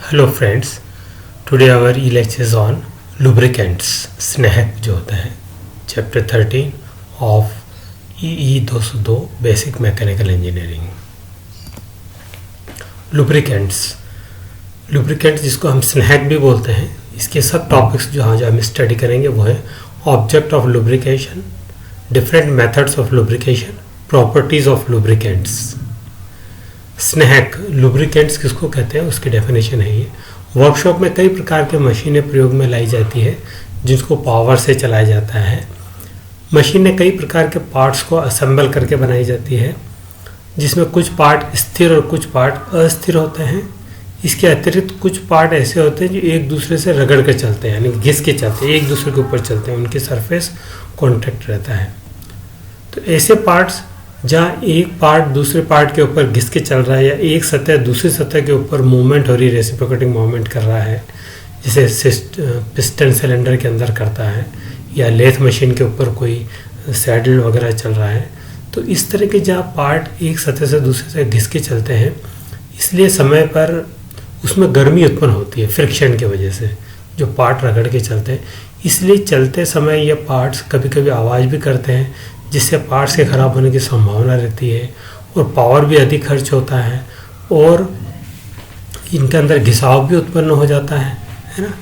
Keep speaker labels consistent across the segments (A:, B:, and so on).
A: Hello friends, today our e lecture is on lubricants, स्नेहक जो होता है, chapter 13 of E 202 basic mechanical engineering. Lubricants जिसको हम स्नेहक भी बोलते हैं, इसके सब टॉपिक्स जो हम स्टडी करेंगे वो है object of lubrication, different methods of lubrication, properties of lubricants. स्नेहक लुब्रिकेंट्स किसको कहते हैं उसकी डेफिनेशन है ये। वर्कशॉप में कई प्रकार के मशीनें प्रयोग में लाई जाती है जिसको पावर से चलाया जाता है। मशीनें कई प्रकार के पार्ट्स को असेंबल करके बनाई जाती है जिसमें कुछ पार्ट स्थिर और कुछ पार्ट अस्थिर होते हैं। इसके अतिरिक्त कुछ पार्ट ऐसे होते हैं जो एक दूसरे से रगड़ कर चलते हैं, यानी घिस के चलते हैं, एक दूसरे के ऊपर चलते हैं, उनकी सरफेस कॉन्टैक्ट रहता है। तो ऐसे पार्ट्स जहाँ एक पार्ट दूसरे पार्ट के ऊपर घिस के चल रहा है या एक सतह दूसरी सतह के ऊपर मूवमेंट हो रही है, रेसिप्रोकेटिंग मूवमेंट कर रहा है, जैसे पिस्टन सिलेंडर के अंदर करता है या लेथ मशीन के ऊपर कोई सैडल वगैरह चल रहा है। तो इस तरह के जहाँ पार्ट एक सतह से दूसरे से घिस के चलते हैं, इसलिए समय पर उसमें गर्मी उत्पन्न होती है फ्रिक्शन की वजह से, जो पार्ट रगड़ के चलते हैं। इसलिए चलते समय ये पार्ट्स कभी कभी आवाज़ भी करते हैं जिससे पार्ट्स के ख़राब होने की संभावना रहती है और पावर भी अधिक खर्च होता है और इनके अंदर घिसाव भी उत्पन्न हो जाता है ना।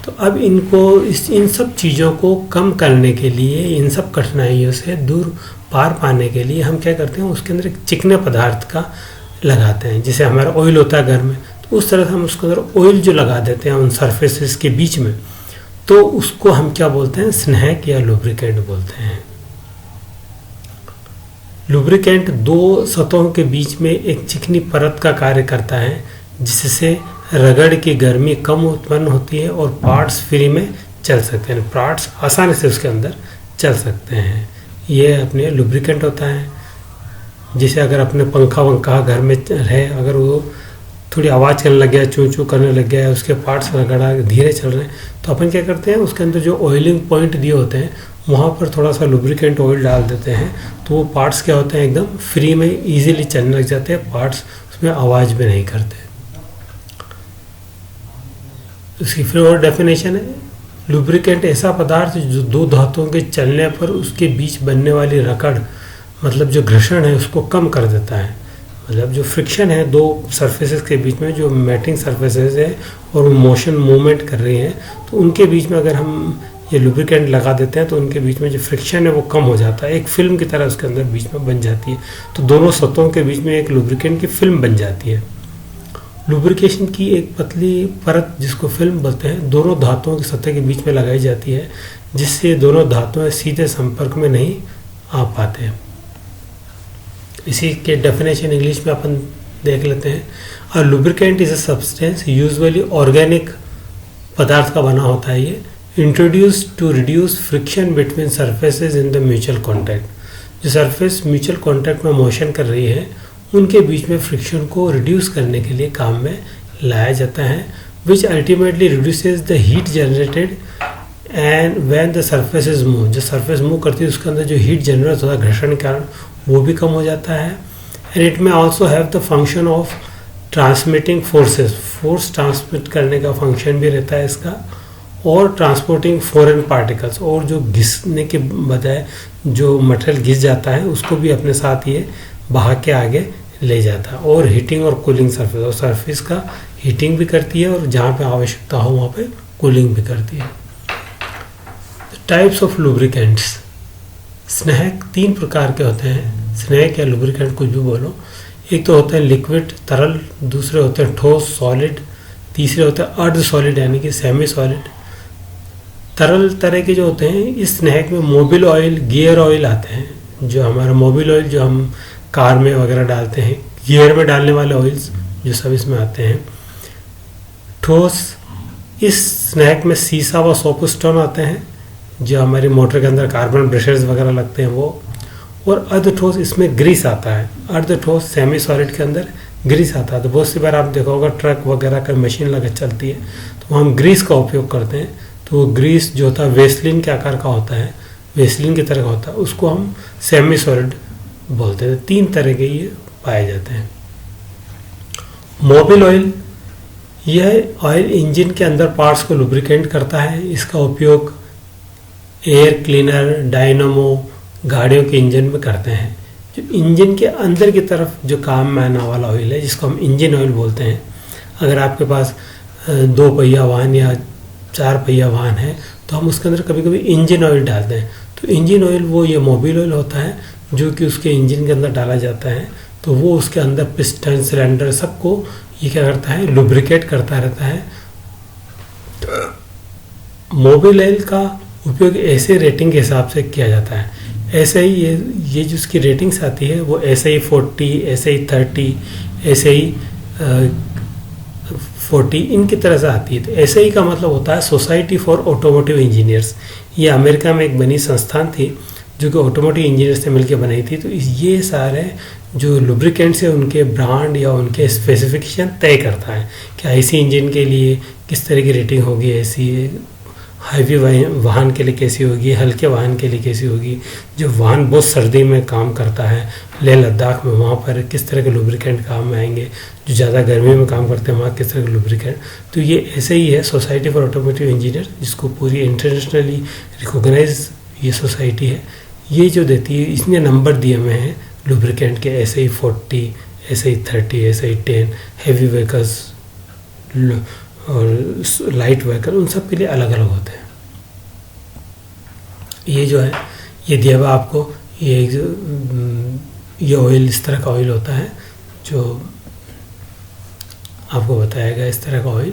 A: तो अब इन सब चीज़ों को कम करने के लिए, इन सब कठिनाइयों से दूर पार पाने के लिए हम क्या करते हैं, उसके अंदर एक चिकने पदार्थ का लगाते हैं। जैसे हमारा ऑयल होता है घर में, तो उस तरह से हम उसके अंदर ऑयल जो लगा देते हैं उन सरफेसेस के बीच में, तो उसको हम क्या बोलते हैं, स्नेहक या लुब्रिकेंट बोलते हैं। लुब्रिकेंट दो सतहों के बीच में एक चिकनी परत का कार्य करता है जिससे रगड़ की गर्मी कम उत्पन्न होती है और पार्ट्स फ्री में चल सकते हैं, पार्ट्स आसानी से उसके अंदर चल सकते हैं। ये अपने लुब्रिकेंट होता है। जैसे अगर अपने पंखा वंखा घर में रहे, अगर वो थोड़ी आवाज़ करने लग गया, चू चू करने लग गया, उसके पार्ट्स रगड़ा धीरे चल रहे हैं, तो अपन क्या करते हैं, उसके अंदर जो ऑयलिंग पॉइंट दिए होते हैं वहाँ पर थोड़ा सा लुब्रिकेंट ऑयल डाल देते हैं, तो वो पार्ट्स क्या होते हैं, एकदम फ्री में इजीली चलने लग जाते हैं, पार्ट्स उसमें आवाज़ भी नहीं करते। उसकी फिर और डेफिनेशन है, लुब्रिकेंट ऐसा पदार्थ जो दो धातुओं के चलने पर उसके बीच बनने वाली रगड़, मतलब जो घर्षण है, उसको कम कर देता है। मतलब जो फ्रिक्शन है दो सरफेसेस के बीच में, जो मैटिंग सरफेसेस है और मोशन मूवमेंट कर रही हैं, तो उनके बीच में अगर हम ये लुब्रिकेंट लगा देते हैं तो उनके बीच में जो फ्रिक्शन है वो कम हो जाता है, एक फिल्म की तरह उसके अंदर बीच में बन जाती है। तो दोनों सतहों के बीच में एक लुब्रिकेंट की फिल्म बन जाती है। लुब्रिकेशन की एक पतली परत जिसको फिल्म बोलते हैं, दोनों धातुओं की सतह के बीच में लगाई जाती है जिससे दोनों धातुएं सीधे संपर्क में नहीं आ पाते हैं। इसी के डेफिनेशन इंग्लिश में अपन देख लेते हैं। और lubricant is a substance usually organic पदार्थ का बना होता है, ये introduce to reduce friction between surfaces in the mutual contact. जो सरफेस म्यूचुअल कॉन्टैक्ट में मोशन कर रही है उनके बीच में फ्रिक्शन को रिड्यूस करने के लिए काम में लाया जाता है, which ultimately reduces the heat generated and when the surfaces move. जो सरफेस मूव करती है उसके अंदर जो हीट जनरेट होता है घर्षण के कारण, वो भी कम हो जाता है। एंड इट में also have the function of transmitting forces, force transmit करने का फंक्शन भी रहता है इसका, और ट्रांसपोर्टिंग फॉरेन पार्टिकल्स, और जो घिसने के बजाय जो मटेरियल घिस जाता है उसको भी अपने साथ ये बहा के आगे ले जाता है। और हीटिंग और कूलिंग सरफेस, और सरफेस का हीटिंग भी करती है और जहाँ पे आवश्यकता हो वहाँ पे कूलिंग भी करती है। टाइप्स ऑफ लुब्रिकेंट्स, स्नेहक तीन प्रकार के होते हैं, स्नेहक या लुब्रिकेंट कुछ भी बोलो। एक तो होते हैं लिक्विड तरल, दूसरे होते हैं ठोस सॉलिड, तीसरे होते हैं अर्ध सॉलिड यानी कि सेमी सॉलिड। तरल तरह के जो होते हैं, इस स्नेहक में मोबिल ऑयल, गियर ऑयल आते हैं। जो हमारा मोबिल ऑयल जो हम कार में वगैरह डालते हैं, गियर में डालने वाले ऑयल्स जो सब इसमें आते हैं। ठोस, इस स्नेहक में सीसा व सोपस्टोन आते हैं जो हमारी मोटर के अंदर कार्बन ब्रशेस वगैरह लगते हैं वो। और अर्ध ठोस, इसमें ग्रीस आता है। अर्ध ठोस सेमी सॉलिड के अंदर ग्रीस आता है। तो बहुत सी बार आप देखा होगा ट्रक वगैरह का मशीन लगा चलती है तो हम ग्रीस का उपयोग करते हैं। तो वो ग्रीस जो होता है वेस्लिन के आकार का होता है, वेस्लिन की तरह का होता है, उसको हम सेमी सॉलिड बोलते हैं। तीन तरह के ये पाए जाते हैं। मोबिल ऑयल, यह ऑयल इंजन के अंदर पार्ट्स को लुब्रिकेंट करता है। इसका उपयोग एयर क्लीनर, डायनामो, गाड़ियों के इंजन में करते हैं। जो इंजन के अंदर की तरफ जो काम में आने वाला ऑयल है, जिसको हम इंजन ऑयल बोलते हैं। अगर आपके पास 2 पहिया वाहन या 4 पहिया वाहन है तो हम उसके अंदर कभी कभी इंजन ऑयल डालते हैं। तो इंजन ऑयल वो ये मोबिल ऑयल होता है जो कि उसके इंजन के अंदर डाला जाता है। तो वो उसके अंदर पिस्टन, सिलेंडर सबको ये क्या करता है, लुब्रिकेट करता रहता है। मोबिल ऑयल का उपयोग ऐसे रेटिंग के हिसाब से किया जाता है। ऐसे ही ये जो उसकी रेटिंग्स आती है वो SAE 40, SAE 30, SAE 40 इनकी तरह से आती है। तो SAE का मतलब होता है सोसाइटी फॉर ऑटोमोटिव इंजीनियर्स। ये अमेरिका में एक बनी संस्थान थी जो कि ऑटोमोटिव इंजीनियर्स से मिलकर बनाई थी। तो ये सारे जो लुब्रिकेंट्स है उनके ब्रांड या उनके स्पेसिफिकेशन तय करता है कि IC इंजन के लिए किस तरह की रेटिंग होगी, ऐसी हाईवे वाहन के लिए कैसी होगी, हल्के वाहन के लिए कैसी होगी। जो वाहन बहुत सर्दी में काम करता है, लेह लद्दाख में, वहाँ पर किस तरह के लुब्रिकेंट काम में आएंगे। जो ज़्यादा गर्मी में काम करते हैं वहाँ किस तरह के लुब्रिकेंट। तो ये ऐसे ही है सोसाइटी फॉर ऑटोमोटिव इंजीनियर, जिसको पूरी इंटरनेशनली रिकॉग्नाइज ये सोसाइटी है। ये जो देती है, इसने नंबर दिए हुए हैं लुब्रिकेंट के SAE 40, SAE 30, SAE 10, heavy vehicles और लाइट व्हीकल, उन सब के लिए अलग अलग होते हैं। ये जो है ये दिया हुआ आपको, ये ऑयल इस तरह का ऑयल होता है जो आपको बताया गया। इस तरह का ऑयल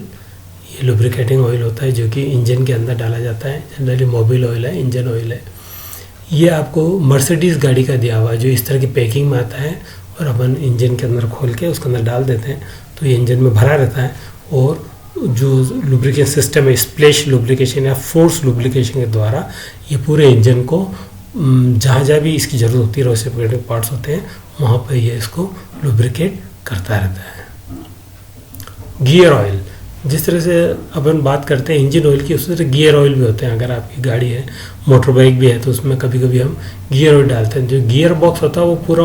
A: ये लुब्रिकेटिंग ऑयल होता है जो कि इंजन के अंदर डाला जाता है। जनरली मोबिल ऑयल है, इंजन ऑयल है। ये आपको मर्सिडीज़ गाड़ी का दिया हुआ जो इस तरह की पैकिंग में आता है और अपन इंजन के अंदर खोल के उसके अंदर डाल देते हैं। तो ये इंजन में भरा रहता है और जो लुब्रिकेशन सिस्टम है, स्प्लैश लुब्रिकेशन या फोर्स लुब्रिकेशन के द्वारा ये पूरे इंजन को जहाँ जहाँ भी इसकी ज़रूरत होती है, रेसिप्रोकेटिंग पार्ट्स होते हैं, वहाँ पर ये इसको लुब्रिकेट करता रहता है। गियर ऑयल, जिस तरह से अपन बात करते हैं इंजन ऑयल की, उसी तरह गियर ऑयल भी होते हैं। अगर आपकी गाड़ी है, मोटर बाइक भी है, तो उसमें कभी कभी हम गियर ऑयल डालते हैं। जो गियर बॉक्स होता है वो पूरा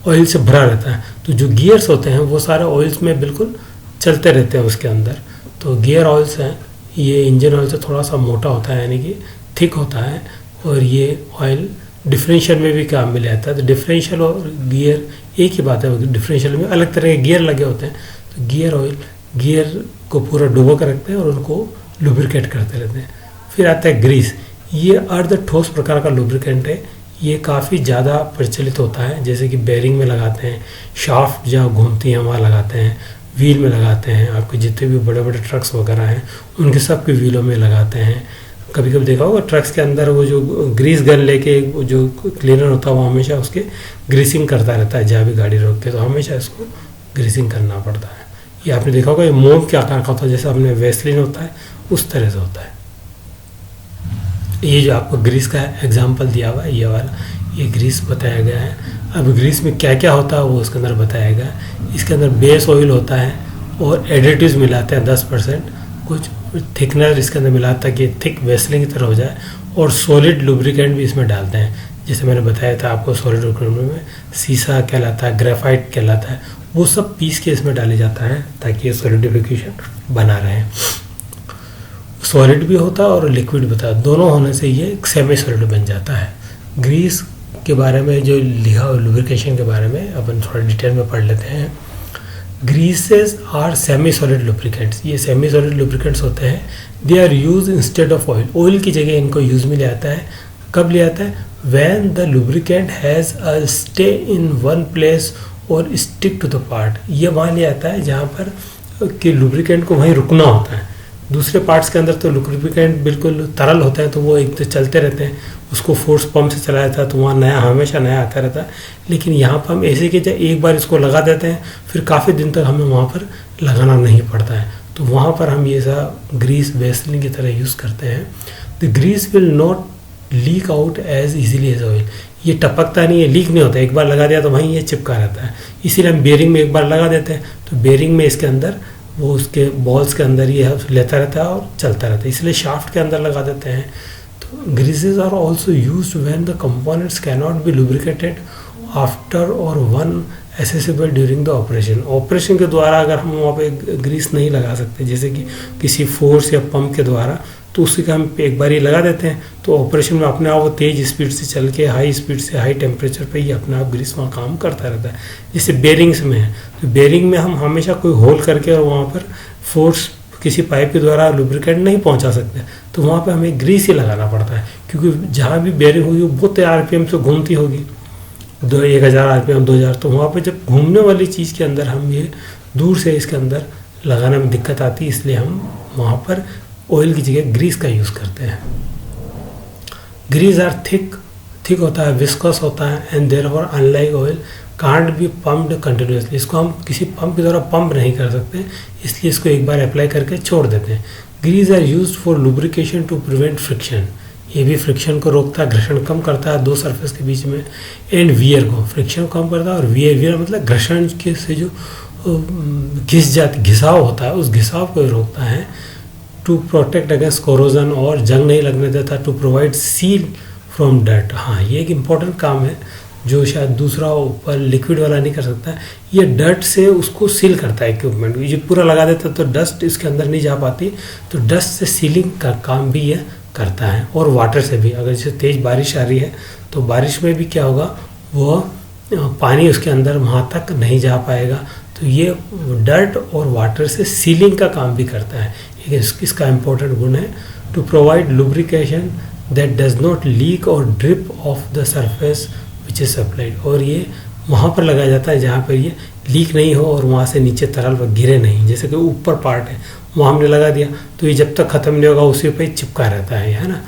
A: ऑयल से भरा रहता है। तो जो गियर्स होते हैं वो सारे ऑयल्स में बिल्कुल चलते रहते हैं उसके अंदर। तो गियर ऑयल्स हैं, ये इंजन ऑयल से थोड़ा सा मोटा होता है, यानी कि थिक होता है। और ये ऑयल डिफरेंशियल में भी काम में आता है। तो डिफरेंशियल और गियर एक ही बात है। डिफरेंशियल में अलग तरह के गियर लगे होते हैं। तो गियर ऑयल गियर को पूरा डुबो कर रखते हैं और उनको लुब्रिकेट करते रहते हैं। फिर आता है ग्रीस। ये अर्ध ठोस प्रकार का लुब्रिकेंट है। ये काफ़ी ज़्यादा प्रचलित होता है, जैसे कि बेरिंग में लगाते हैं, शाफ्ट जहाँ घूमती हैं वहाँ लगाते हैं, व्हील में लगाते हैं। आपके जितने भी बड़े बड़े ट्रक्स वगैरह हैं उनके सब के व्हीलों में लगाते हैं। कभी कभी देखा होगा ट्रक्स के अंदर वो जो ग्रीस गन लेके जो क्लीनर होता है वो हमेशा उसके ग्रीसिंग करता रहता है। जहाँ भी गाड़ी रोक के तो हमेशा इसको ग्रीसिंग करना पड़ता है। ये आपने देखा होगा, ये मोम के आकार का होता है, जैसे आपने वेस्लिन होता है उस तरह से होता है। ये जो आपको ग्रीस का एग्जाम्पल दिया हुआ है, ये वाला, ये ग्रीस बताया गया है। अब ग्रीस में क्या क्या होता है वो उसके अंदर बताया गया है। इसके अंदर बेस ऑयल होता है और एडिटिव्स मिलाते हैं 10%, कुछ थिकनर इसके अंदर मिलाता है कि थिक वेस्लिंग की तरह हो जाए, और सॉलिड लुब्रिकेंट भी इसमें डालते हैं। जैसे मैंने बताया था आपको, सॉलिड लुब्रिकेंट में सीसा कहलाता है, ग्रेफाइट कहलाता है, वो सब पीस के इसमें डाले जाता है ताकि ये सॉलिडिफिकेशन बना रहे। सॉलिड भी होता है और लिक्विड भी होता है, दोनों होने से ये सेमी सॉलिड बन जाता है। ग्रीस के बारे में जो लिखा हुआ लुब्रिकेशन के बारे में अपन थोड़ा डिटेल में पढ़ लेते हैं। Greases are semi solid lubricants. ये सेमी सॉलिड लुब्रिकेंट्स होते हैं। They are use instead of oil. Oil की जगह इनको यूज में ले आता है। कब ले आता है? When the lubricant has a stay in one place और स्टिक टू द पार्ट। ये वहाँ ले आता है जहाँ पर कि लुब्रिकेंट को वहीं रुकना होता है। दूसरे पार्ट्स के अंदर तो लुब्रिकेंट बिल्कुल तरल होता है, तो वो एक तो चलते रहते हैं, उसको फोर्स पंप से चलाया था तो वहाँ नया हमेशा नया आता रहता है। लेकिन यहाँ पर हम ऐसे कि एक बार इसको लगा देते हैं, फिर काफ़ी दिन तक हमें वहाँ पर लगाना नहीं पड़ता है। तो वहाँ पर हम ये सा ग्रीस वेस्लिन की तरह यूज़ करते हैं। The grease will not leak out as easily as oil. ये टपकता नहीं है, लीक नहीं होता। एक बार लगा दिया तो वहीं ये चिपका रहता है। इसीलिए हम बेरिंग में एक बार लगा देते हैं तो बेरिंग में इसके अंदर वो उसके बॉल्स के अंदर ये लेता रहता है और चलता रहता है, इसलिए शाफ्ट के अंदर लगा देते हैं। तो greases are also used when the components cannot be lubricated after or one accessible during the operation. Operation के द्वारा अगर हम वहाँ पे ग्रीस नहीं लगा सकते, जैसे कि किसी फोर्स या पंप के द्वारा, तो उसी का हम एक बार ये लगा देते हैं तो ऑपरेशन में अपने आप वो तेज़ स्पीड से चल के हाई स्पीड से हाई टेम्परेचर पे ही अपने आप ग्रीस वहाँ काम करता रहता है। जैसे बेरिंग्स में है, तो बेरिंग में हम हमेशा कोई होल करके और वहाँ पर फोर्स किसी पाइप के द्वारा लुब्रिकेंट नहीं पहुँचा सकते, तो वहाँ पर हमें ग्रीस ही लगाना पड़ता है, क्योंकि जहाँ भी बेरिंग होगी वो बहुत RPM से घूमती होगी, 1000 RPM 2000, तो वहाँ पर जब घूमने वाली चीज़ के अंदर हम ये दूर से इसके अंदर लगाने में दिक्कत आती है, इसलिए हम वहाँ पर ऑयल की जगह ग्रीस का यूज़ करते हैं। ग्रीस आर थिक होता है, विस्कस होता है, and therefore unlike oil can't be pumped continuously. इसको हम किसी पंप के द्वारा पंप नहीं कर सकते, इसलिए इसको एक बार अप्लाई करके छोड़ देते हैं। Grease are used for lubrication to prevent friction, ये भी फ्रिक्शन को रोकता है, घर्षण कम करता है दो सरफेस के बीच में, एंड वियर को, फ्रिक्शन कम करता है, और वियर मतलब घर्षण के से जो घिसाव होता है उस घिसाव को रोकता है। टू प्रोटेक्ट अगेंस्ट कोरोजन, और जंग नहीं लगने देता। To provide seal from dirt, हाँ ये एक इम्पॉर्टेंट काम है जो शायद दूसरा ऊपर लिक्विड वाला नहीं कर सकता। ये डस्ट से उसको सील करता है इक्विपमेंट, ये पूरा लगा देता तो डस्ट इसके अंदर नहीं जा पाती, तो डस्ट से सीलिंग का काम भी ये करता है। और वाटर से भी, अगर जैसे तेज़ बारिश आ रही है तो बारिश में भी क्या होगा, वो पानी उसके अंदर वहाँ तक नहीं जा पाएगा, तो ये डर्ट और वाटर से सीलिंग का काम भी करता है। इसका इम्पोर्टेंट गुण है। To provide lubrication that does not leak or drip off the surface which is supplied, और ये वहाँ पर लगाया जाता है जहाँ पर ये लीक नहीं हो और वहाँ से नीचे तरल पर गिरे नहीं। जैसे कि ऊपर पार्ट है वहाँ हमने लगा दिया तो ये जब तक ख़त्म नहीं होगा उसी पर चिपका रहता है ना।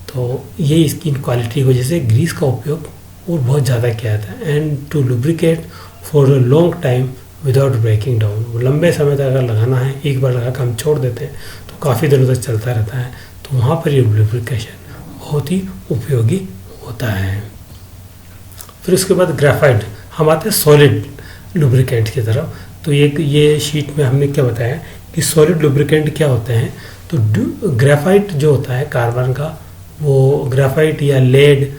A: तो ये इसकी क्वालिटी की वजह से ग्रीस का उपयोग और बहुत ज़्यादा किया जाता है। And to lubricate for a long time without breaking down, लंबे समय तक अगर लगाना है, एक बार लगा कर हम छोड़ देते हैं तो काफ़ी दिनों तक चलता रहता है, तो वहाँ पर ये लुब्रिकेशन बहुत ही उपयोगी होता है। फिर उसके बाद ग्रेफाइट, हम आते हैं सॉलिड लुब्रिकेंट की तरफ। तो ये शीट में हमने क्या बताया कि सॉलिड लुब्रिकेंट क्या होते हैं। तो ग्रेफाइट जो होता है कार्बन का, वो ग्रेफाइट या लेड,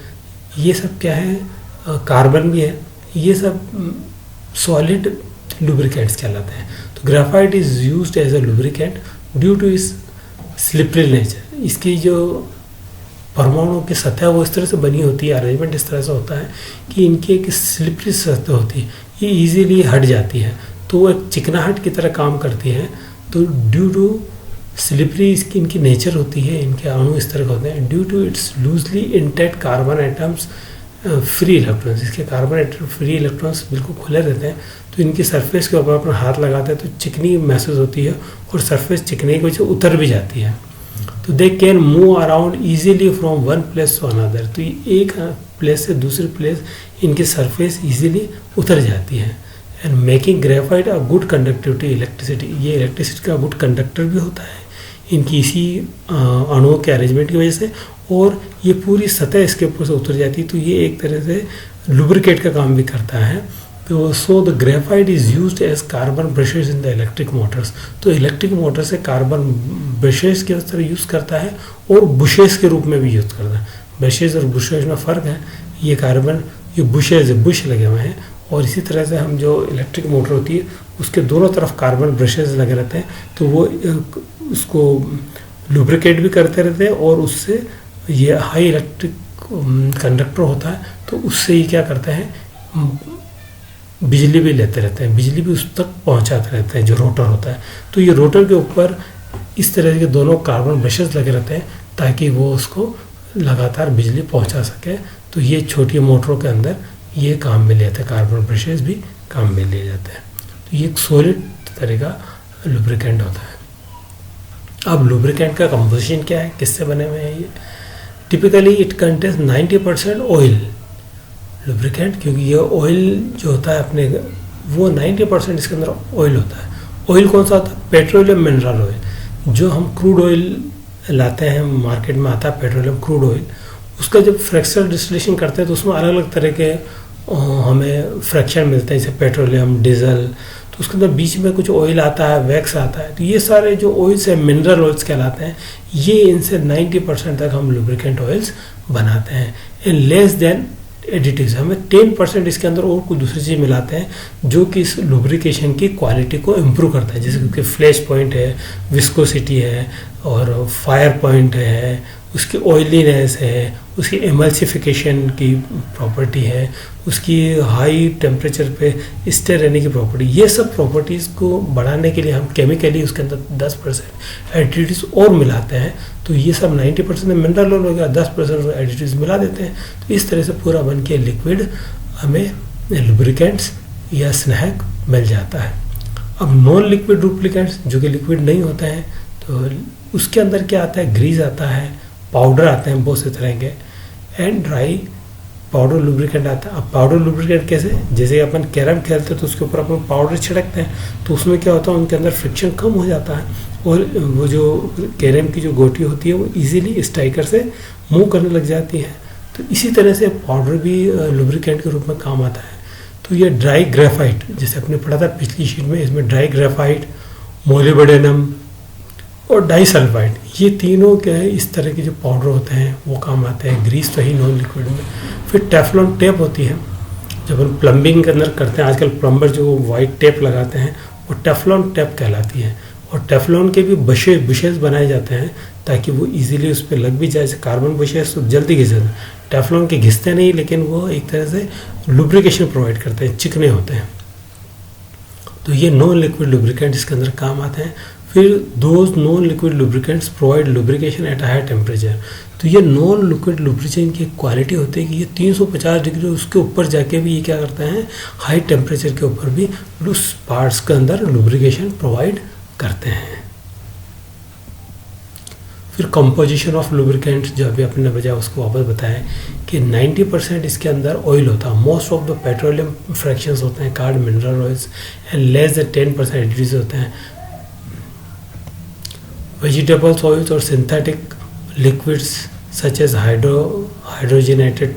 A: ये सब क्या है, कार्बन भी है, ये सब सॉलिड लुब्रिकेंट्स कहलाते हैं। तो graphite is used as a lubricant due to इस स्लिपरी नेचर, इसकी जो परमाणुओं की सतह वो इस तरह से बनी होती है, अरेंजमेंट इस तरह से होता है कि इनकी एक स्लिपरी सतह होती है, ये इजीली हट जाती है, तो वो एक चिकनाहट की तरह काम करती है। तो ड्यू टू स्लिपरी इसकी इनकी नेचर होती है, इनके अणु इस तरह के होते हैं। Due to its loosely intact carbon atoms free electrons, इसके कार्बन एटम फ्री इलेक्ट्रॉन्स बिल्कुल खुले रहते हैं, तो इनकी सरफेस के ऊपर अपना हाथ लगाते हैं तो चिकनी महसूस होती है और सरफेस चिकने की वजह से उतर भी जाती है। तो they can move around easily from one place to another, तो एक प्लेस से दूसरे प्लेस इनकी सरफेस ईजीली उतर जाती है। And making graphite a good conductivity electricity, ये इलेक्ट्रिसिटी का गुड कंडक्टर भी होता है इनकी इसी अणुओं के अरेंजमेंट की वजह से, और ये पूरी सतह इसके ऊपर से उतर जाती है, तो ये एक तरह से लुब्रिकेट का काम भी करता है। तो so the graphite is used as carbon brushes in the electric motors, तो इलेक्ट्रिक मोटर से कार्बन ब्रशेज के तरह यूज़ करता है और बुशेज के रूप में भी यूज़ करता है। ब्रशेज और बुशेज में फ़र्क है, ये कार्बन, ये बुशेज, बुश लगे हुए हैं, और इसी तरह से हम जो इलेक्ट्रिक मोटर होती है उसके दोनों तरफ कार्बन ब्रशेज लगे रहते हैं, तो वो उसको लुब्रिकेट भी करते रहते हैं, और उससे ये हाई इलेक्ट्रिक कंडक्टर होता है, तो उससे ये क्या करते हैं, बिजली भी लेते रहते हैं, बिजली भी उस तक पहुंचाते रहते हैं जो रोटर होता है। तो ये रोटर के ऊपर इस तरह के दोनों कार्बन ब्रशेस लगे रहते हैं ताकि वो उसको लगातार बिजली पहुंचा सके। तो ये छोटी मोटरों के अंदर ये काम में लेते हैं, कार्बन ब्रशेस भी काम में लिए जाते हैं। तो ये एक सॉलिड तरह का लुब्रिकेंट होता है। अब लुब्रिकेंट का कंपोजिशन क्या है, किससे बने हुए हैं ये? Typically it contains 90% oil lubricant, क्योंकि ये ऑयल जो होता है अपने वो 90% इसके अंदर ऑयल होता है। ऑयल कौन सा होता है? पेट्रोलियम मिनरल ऑयल, जो हम क्रूड ऑयल लाते हैं, मार्केट में आता है पेट्रोलियम क्रूड ऑयल, उसका जब फ्रैक्चरल डिस्टिलेशन करते हैं तो उसमें अलग अलग तरह के हमें फ्रैक्शन मिलते हैं, जैसे पेट्रोलियम, डीजल, तो उसके अंदर बीच में कुछ ऑयल आता है, वैक्स आता है। तो ये सारे जो ऑयल्स हैं मिनरल ऑयल्स कहलाते हैं, ये इनसे 90% तक हम लुब्रिकेंट ऑयल्स बनाते हैं। इन लेस देन एडिटिव्स, हमें 10% इसके अंदर और कुछ दूसरी चीज़ मिलाते हैं जो कि इस लुब्रिकेशन की क्वालिटी को इम्प्रूव करता है, जैसे कि फ्लैश पॉइंट है, विस्कोसिटी है, और फायर पॉइंट है, उसकी ऑयलीनेस है, उसकी एमल्सिफिकेशन की प्रॉपर्टी है, उसकी हाई टेम्परेचर पे स्टे रहने की प्रॉपर्टी, ये सब प्रॉपर्टीज़ को बढ़ाने के लिए हम केमिकली उसके अंदर 10% एडिटिव्स और मिलाते हैं। तो ये सब 90% मिनरल ऑयल वगैरह 10% एडिटिव्स मिला देते हैं। तो इस तरह से पूरा बन के लिक्विड हमें लुब्रिकेंट्स या स्नैक मिल जाता है। अब नॉन लिक्विड लुब्रिकेंट्स जो कि लिक्विड नहीं होते हैं, तो उसके अंदर क्या आता है, ग्रीस आता है, पाउडर आते हैं बहुत से तरह के, एंड ड्राई पाउडर लुब्रिकेंट आता है। अब पाउडर लुब्रिकेंट कैसे, जैसे अपन कैरम खेलते हैं तो उसके ऊपर अपन पाउडर छिड़कते हैं, तो उसमें क्या होता है, उनके अंदर फ्रिक्शन कम हो जाता है और वो जो कैरम की जो गोटी होती है वो इजीली स्ट्राइकर से मूव करने लग जाती है। तो इसी तरह से पाउडर भी लुब्रिकेंट के रूप में काम आता है। तो ये ड्राई ग्रेफाइट, जैसे आपने पढ़ा था पिछली शीट में, इसमें ड्राई ग्रेफाइट, मोलिब्डेनम और डाइसल्फाइड, ये तीनों क्या है, इस तरह के जो पाउडर होते हैं वो काम आते हैं। ग्रीस तो ही नॉन लिक्विड में। फिर टेफ्लॉन टेप होती है, जब हम प्लम्बिंग के अंदर करते हैं, आजकल प्लम्बर जो वाइट टेप लगाते हैं वो टेफ्लॉन टेप कहलाती है। और टेफ्लॉन के भी बुशेस बनाए जाते हैं ताकि वो इजीली उस पर लग भी जाए। कार्बन बुशेस तो जल्दी घिस जाते हैं, टेफ्लॉन के घिसते नहीं, लेकिन वो एक तरह से लुब्रिकेशन प्रोवाइड करते हैं, चिकने होते हैं। तो ये नॉन लिक्विड लुब्रिकेंट इसके अंदर काम आते हैं। फिर those non liquid lubricants provide lubrication at high temperature. तो ये नॉन लिक्विड लुब्रिकेशन की क्वालिटी होती है कि ये 350 डिग्री उसके ऊपर जाके भी ये क्या करते हैं, हाई टेम्परेचर के ऊपर भी उस पार्ट्स के अंदर लुब्रिकेशन प्रोवाइड करते हैं। फिर कंपोजिशन ऑफ लुब्रिकेंट्स जो अभी अपने बजाय उसको वापस बताया कि 90% इसके अंदर ऑयल होता है। Most of the petroleum fractions होते हैं, called mineral oils, and less than 10% additives होते हैं। वेजिटेबल्स ऑयल्स और synthetic liquids such as hydrogenated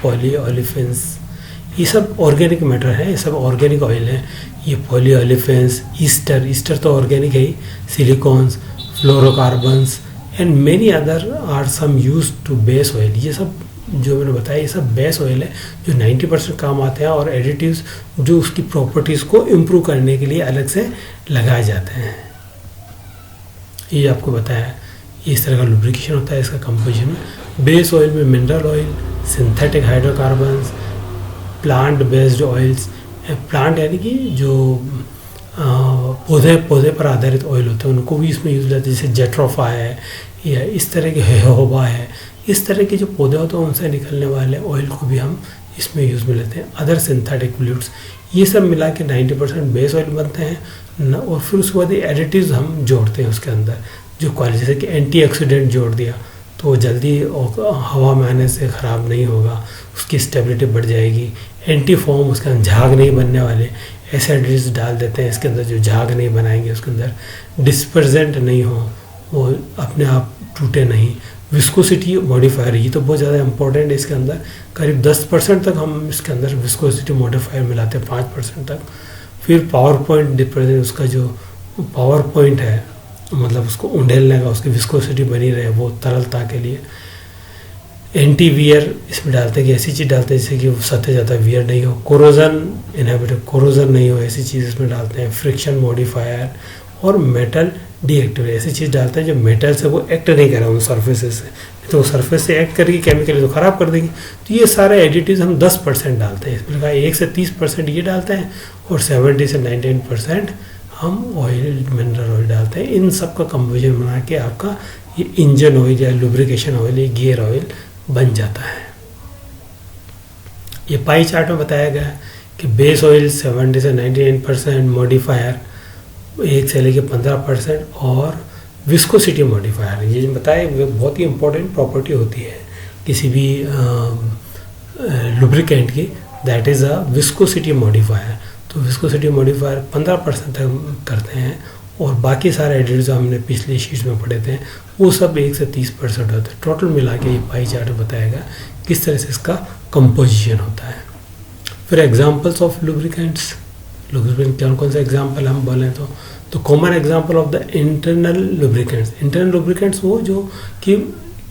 A: polyolefins, ये सब ऑर्गेनिक मैटर है, ये सब ऑर्गेनिक ऑयल है। ये पॉलीओलिफिन्स, ईस्टर तो ऑर्गेनिक है ही, silicones, fluorocarbons and many other are some use to base oil. ये सब जो मैंने बताया ये सब बेस ऑयल है जो 90% काम आते हैं, और एडिटिव्स जो उसकी प्रॉपर्टीज़ को इम्प्रूव करने के लिए अलग से लगाए जाते हैं। ये आपको बताया इस तरह का लुब्रिकेशन होता है इसका कंपोजिशन में। बेस ऑयल में mineral oil, synthetic hydrocarbons, plant based oils, plant यानी कि जो पौधे पर आधारित ऑयल होते हैं उनको भी इसमें यूज लेते हैं, जैसे जेट्रोफा है या इस तरह के हेहोबा है, इस तरह के जो पौधे होते हैं उनसे निकलने वाले ऑयल को भी हम इसमें यूज़ में लेते हैं। अदर सिंथेटिक फ्लूइड्स, ये सब मिला के 90% बेस ऑयल बनते हैं ना। और फिर उसके बाद एडिटिव्स हम जोड़ते हैं उसके अंदर, जो क्वालिटी, जैसे कि एंटीऑक्सीडेंट जोड़ दिया तो जल्दी हवा में आने से ख़राब नहीं होगा, उसकी स्टेबिलिटी बढ़ जाएगी। एंटी फॉर्म, उसके अंदर झाग नहीं बनने वाले, ऐसे एडिटिव्स डाल देते हैं इसके अंदर जो झाग नहीं बनाएंगे उसके अंदर। डिस्पर्जेंट नहीं हो, वो अपने आप टूटे नहीं। विस्कोसिटी मॉडिफायर, ये तो बहुत ज़्यादा इंपॉर्टेंट है इसके अंदर, करीब 10% तक हम इसके अंदर विस्कोसिटी मॉडिफायर मिलाते हैं, 5% तक। फिर पावर पॉइंट डिप्रेजेंट, उसका जो पावर पॉइंट है मतलब उसको उंडेलने का, उसकी विस्कोसिटी बनी रहे वो तरलता के लिए। एंटी वियर इसमें डालते हैं कि ऐसी चीज़ डालते हैं जिससे कि वो सतह ज़्यादा वियर नहीं हो। कोरोजन इनहिबिटर, कोरोजन नहीं हो ऐसी चीज़ इसमें डालते हैं। फ्रिक्शन मॉडिफायर और मेटल डीएक्टिवेटर, ऐसी चीज़ डालते हैं जो मेटल से वो एक्ट नहीं करे उन सर्फेसेस से, तो सरफेस से एक्ट करेगी केमिकली तो ख़राब कर देगी। तो ये सारे एडिटिव्स हम 10% डालते हैं, इसमें 1 से 30% ये डालते हैं और 70 से 99% हम ऑयल, मिनरल ऑयल डालते हैं। इन सब का कंपोजिशन बना के आपका ये इंजन ऑयल या लुब्रिकेशन ऑयल, ये गियर ऑयल बन जाता है। ये पाई चार्ट में बताया गया कि बेस ऑयल 70 से 99%, मॉडिफायर 1 से लेकर 15% और विस्कोसिटी मॉडिफायर, ये बताया बहुत ही इंपॉर्टेंट प्रॉपर्टी होती है किसी भी लुब्रिकेंट की, that is a viscosity modifier. तो विस्कोसिटी मॉडिफायर 15% तक करते हैं और बाकी सारे एडिटिव्स जो हमने पिछली शीट में पढ़े थे वो सब 1 से 30% होते हैं। टोटल मिला के ये पाई चार्ट बताएगा किस तरह से इसका कंपोजिशन होता है। फिर एग्जांपल्स ऑफ लुब्रिकेंट्स, लुब्रिकेंट कौन कौन से एग्जांपल हम बोलें तो common example of the internal lubricants. Internal lubricants वो जो कि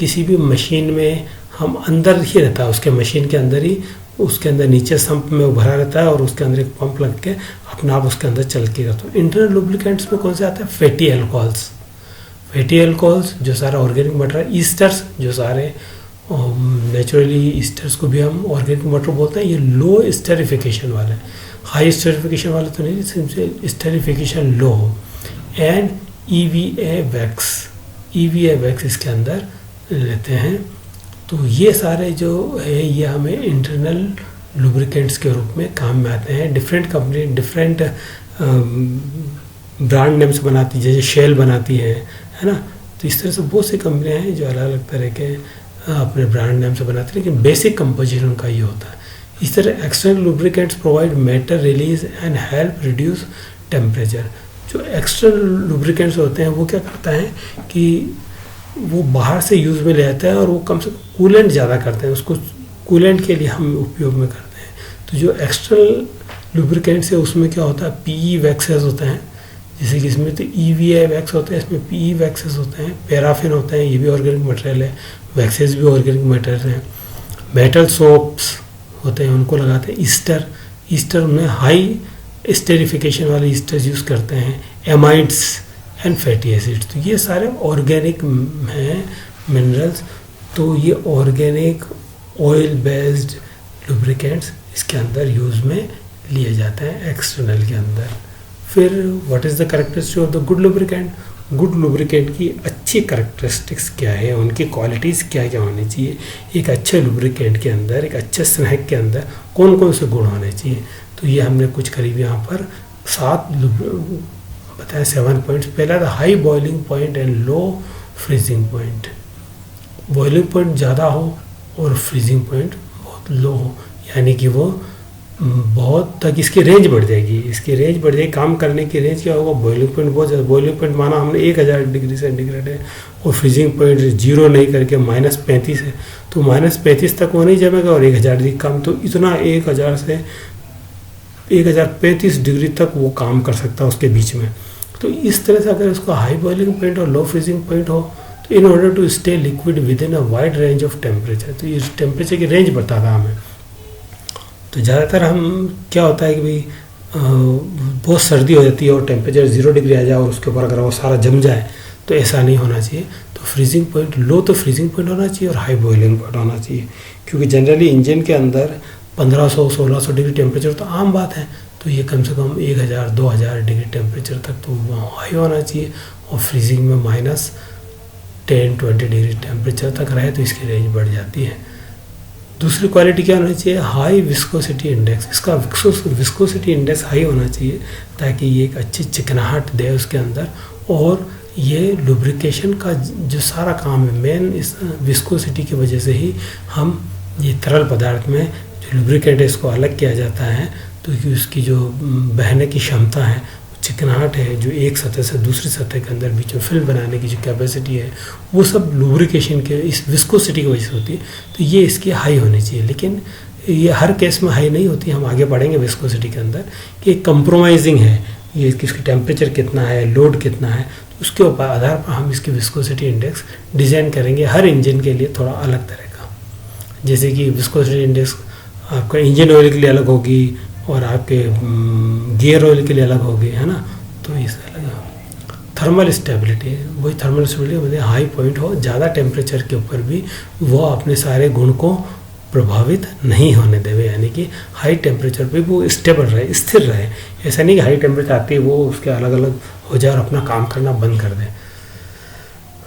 A: किसी भी मशीन में हम अंदर ही रहता है, उसके मशीन के अंदर ही, उसके अंदर नीचे सम्प में भरा रहता है और उसके अंदर एक पंप लग के अपना आप उसके अंदर चल के करता है। इंटरनल लुब्रिकेंट्स में कौन से आते हैं? फैटी एल्कोहल्स, फैटी एल्कोहल्स जो सारा ऑर्गेनिक मैटर, ईस्टर्स जो सारे नेचुरली ईस्टर्स को भी हम ऑर्गेनिक मैटर बोलते हैं। ये लो स्टेरिफिकेशन वाले, हाई स्टेरिफिकेशन वाले तो नहीं, सिर्फ स्टेरिफिकेशन लो हो। And EVA wax, EVA wax इसके अंदर लेते हैं। तो ये सारे जो है ये हमें इंटरनल लुब्रिकेंट्स के रूप में काम में आते हैं। Different company different brand names बनाती है, जैसे शेल बनाती है ना। तो इस तरह से बहुत सी कंपनियां हैं जो अलग अलग तरह के अपने ब्रांड नेम से बनाते हैं, लेकिन बेसिक कंपोजिशन उनका ये होता है। इस तरह external lubricants provide matter release and help reduce temperature. जो एक्सटर्नल लुब्रिकेंट्स होते हैं वो क्या करता है कि वो बाहर से यूज़ में ले आता है और वो कम से कम कूलेंट ज़्यादा करते हैं, उसको कूलेंट के लिए हम उपयोग में करते हैं। तो जो एक्सटर्नल लुब्रिकेंट्स है उसमें क्या होता है? PE वैक्सेस होते हैं, जैसे कि इसमें तो EVA वैक्स होते हैं, इसमें PE वैक्सेस होते हैं। पैराफिन होते हैं, ये भी ऑर्गेनिक मटेरियल है, वैक्सेस भी ऑर्गेनिक मटेरियल हैं। मेटल सोप्स होते हैं, उनको लगाते हैं। ईस्टर में हाई स्टेरिफिकेशन वाले ईस्टर्स यूज़ करते हैं। एमाइड्स एंड फैटी एसिड्स, तो ये सारे ऑर्गेनिक हैं मिनरल्स। तो ये ऑर्गेनिक ऑयल बेस्ड लुब्रिकेंट्स इसके अंदर यूज़ में लिए जाते हैं एक्सटर्नल के अंदर। फिर what is the characteristic of the good lubricant? Good lubricant की अच्छी कैरेक्टरिस्टिक्स क्या है, उनकी क्वालिटीज़ क्या क्या होनी चाहिए? एक अच्छे लुब्रिकेंट के अंदर, एक अच्छे स्नैक के अंदर कौन कौन से गुण होने चाहिए? तो ये हमने कुछ करीब यहाँ पर 7 बताया, 7 पॉइंट्स। पहला था high boiling point and low freezing point. Boiling point ज़्यादा हो और फ्रीजिंग पॉइंट बहुत लो हो, यानी कि वो बहुत तक इसकी रेंज बढ़ जाएगी, इसकी रेंज बढ़ जाएगी। काम करने की रेंज क्या होगा? बॉइलिंग पॉइंट बहुत ज़्यादा, बॉइलिंग पॉइंट माना हमने 1000 डिग्री सेंटीग्रेड है और फ्रीजिंग पॉइंट 0 नहीं करके -35 है, तो -35 तक वो नहीं जमेगा और 1000 डिग्री कम, तो इतना 1000 से 1035 डिग्री तक वो काम कर सकता है उसके बीच में। तो इस तरह से अगर उसका हाई बॉइलिंग पॉइंट और लो फ्रीजिंग पॉइंट हो तो in order to stay liquid within a wide range of temperature, तो ये टेम्परेचर की रेंज बताता हमें। तो ज़्यादातर हम क्या होता है कि भाई बहुत सर्दी हो जाती है और टेम्परेचर 0 डिग्री आ जाए और उसके ऊपर अगर वो सारा जम जाए, तो ऐसा नहीं होना चाहिए। तो फ्रीजिंग पॉइंट लो, तो फ्रीजिंग पॉइंट होना चाहिए और हाई बॉइलिंग पॉइंट होना चाहिए, क्योंकि जनरली इंजन के अंदर 1500-1600 डिग्री टेम्परेचर तो आम बात है। तो ये कम से कम 1000-2000 डिग्री टेम्परेचर तक तो हाई होना चाहिए और फ्रीजिंग में -10-20 डिग्री टेम्परेचर तक रहे तो इसकी रेंज बढ़ जाती है। दूसरी क्वालिटी क्या होनी चाहिए? High viscosity index. इसका विस्कोसिटी इंडेक्स हाई होना चाहिए ताकि ये एक अच्छी चिकनाहट दे उसके अंदर, और ये लुब्रिकेशन का जो सारा काम है मेन इस विस्कोसिटी की वजह से ही हम ये तरल पदार्थ में जो लुब्रिकेंट है इसको अलग किया जाता है, तो उसकी जो बहने की क्षमता है, चिकनाहट है, जो एक सतह से दूसरी सतह के अंदर बीच में फिल्म बनाने की जो कैपेसिटी है, वो सब लुब्रिकेशन के इस विस्कोसिटी की वजह से होती है। तो ये इसकी हाई होनी चाहिए, लेकिन ये हर केस में हाई नहीं होती। हम आगे बढ़ेंगे विस्कोसिटी के अंदर कि कंप्रोमाइजिंग है, ये इसकी टेम्परेचर कितना है, लोड कितना है, तो उसके ऊपर आधार पर हम इसकी विस्कोसिटी इंडेक्स डिज़ाइन करेंगे हर इंजन के लिए थोड़ा अलग तरह का। जैसे कि विस्कोसिटी इंडेक्स आपका इंजन ऑयल के लिए अलग होगी और आपके गियर ऑयल के लिए अलग होगी, है ना। तो इससे अलग थर्मल स्टेबिलिटी, वही थर्मल स्टेबिलिटी मतलब हाई पॉइंट हो, ज़्यादा टेम्परेचर के ऊपर भी वो अपने सारे गुण को प्रभावित नहीं होने देवे, यानी कि हाई टेम्परेचर पे वो स्टेबल रहे, स्थिर रहे। ऐसा नहीं कि हाई टेम्परेचर आते ही वो उसके अलग अलग हो जाए और अपना काम करना बंद कर दे।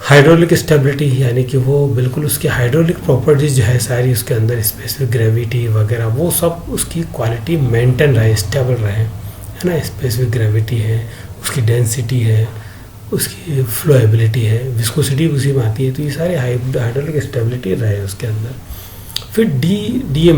A: हाइड्रोलिक स्टेबिलिटी यानी कि वो बिल्कुल उसकी हाइड्रोलिक प्रॉपर्टीज जो है सारी उसके अंदर, स्पेसिफिक ग्रेविटी वगैरह, वो सब उसकी क्वालिटी मेंटेन रहे, स्टेबल रहे, है ना। स्पेसिफिक ग्रेविटी है, उसकी डेंसिटी है, उसकी फ्लोएबिलिटी है, विस्कोसिटी उसी में आती है। तो ये सारे हाइड्रोलिक स्टेबिलिटी रहे उसके अंदर। फिर डी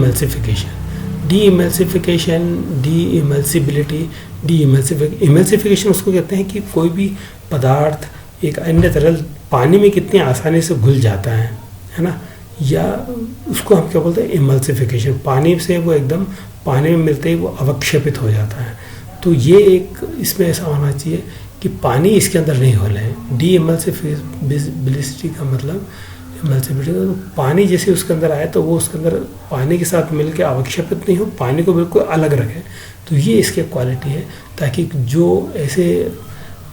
A: इमल्सिफिकेशन उसको कहते हैं कि कोई भी पदार्थ एक अन्य तरल पानी में कितनी आसानी से घुल जाता है ना, या उसको हम क्या बोलते हैं? इमल्सिफिकेशन। पानी से वो एकदम पानी में मिलते ही वो अवक्षेपित हो जाता है। तो ये एक इसमें ऐसा होना चाहिए कि पानी इसके अंदर नहीं हो रहा है। डी इमल्सिफिबिलिटी का मतलब इमल्सिबिलिटी तो पानी जैसे उसके अंदर आए तो वो उसके अंदर पानी के साथ मिल के अवक्षेपित नहीं हो, पानी को बिल्कुल अलग रखे। तो ये इसकी क्वालिटी है, ताकि जो ऐसे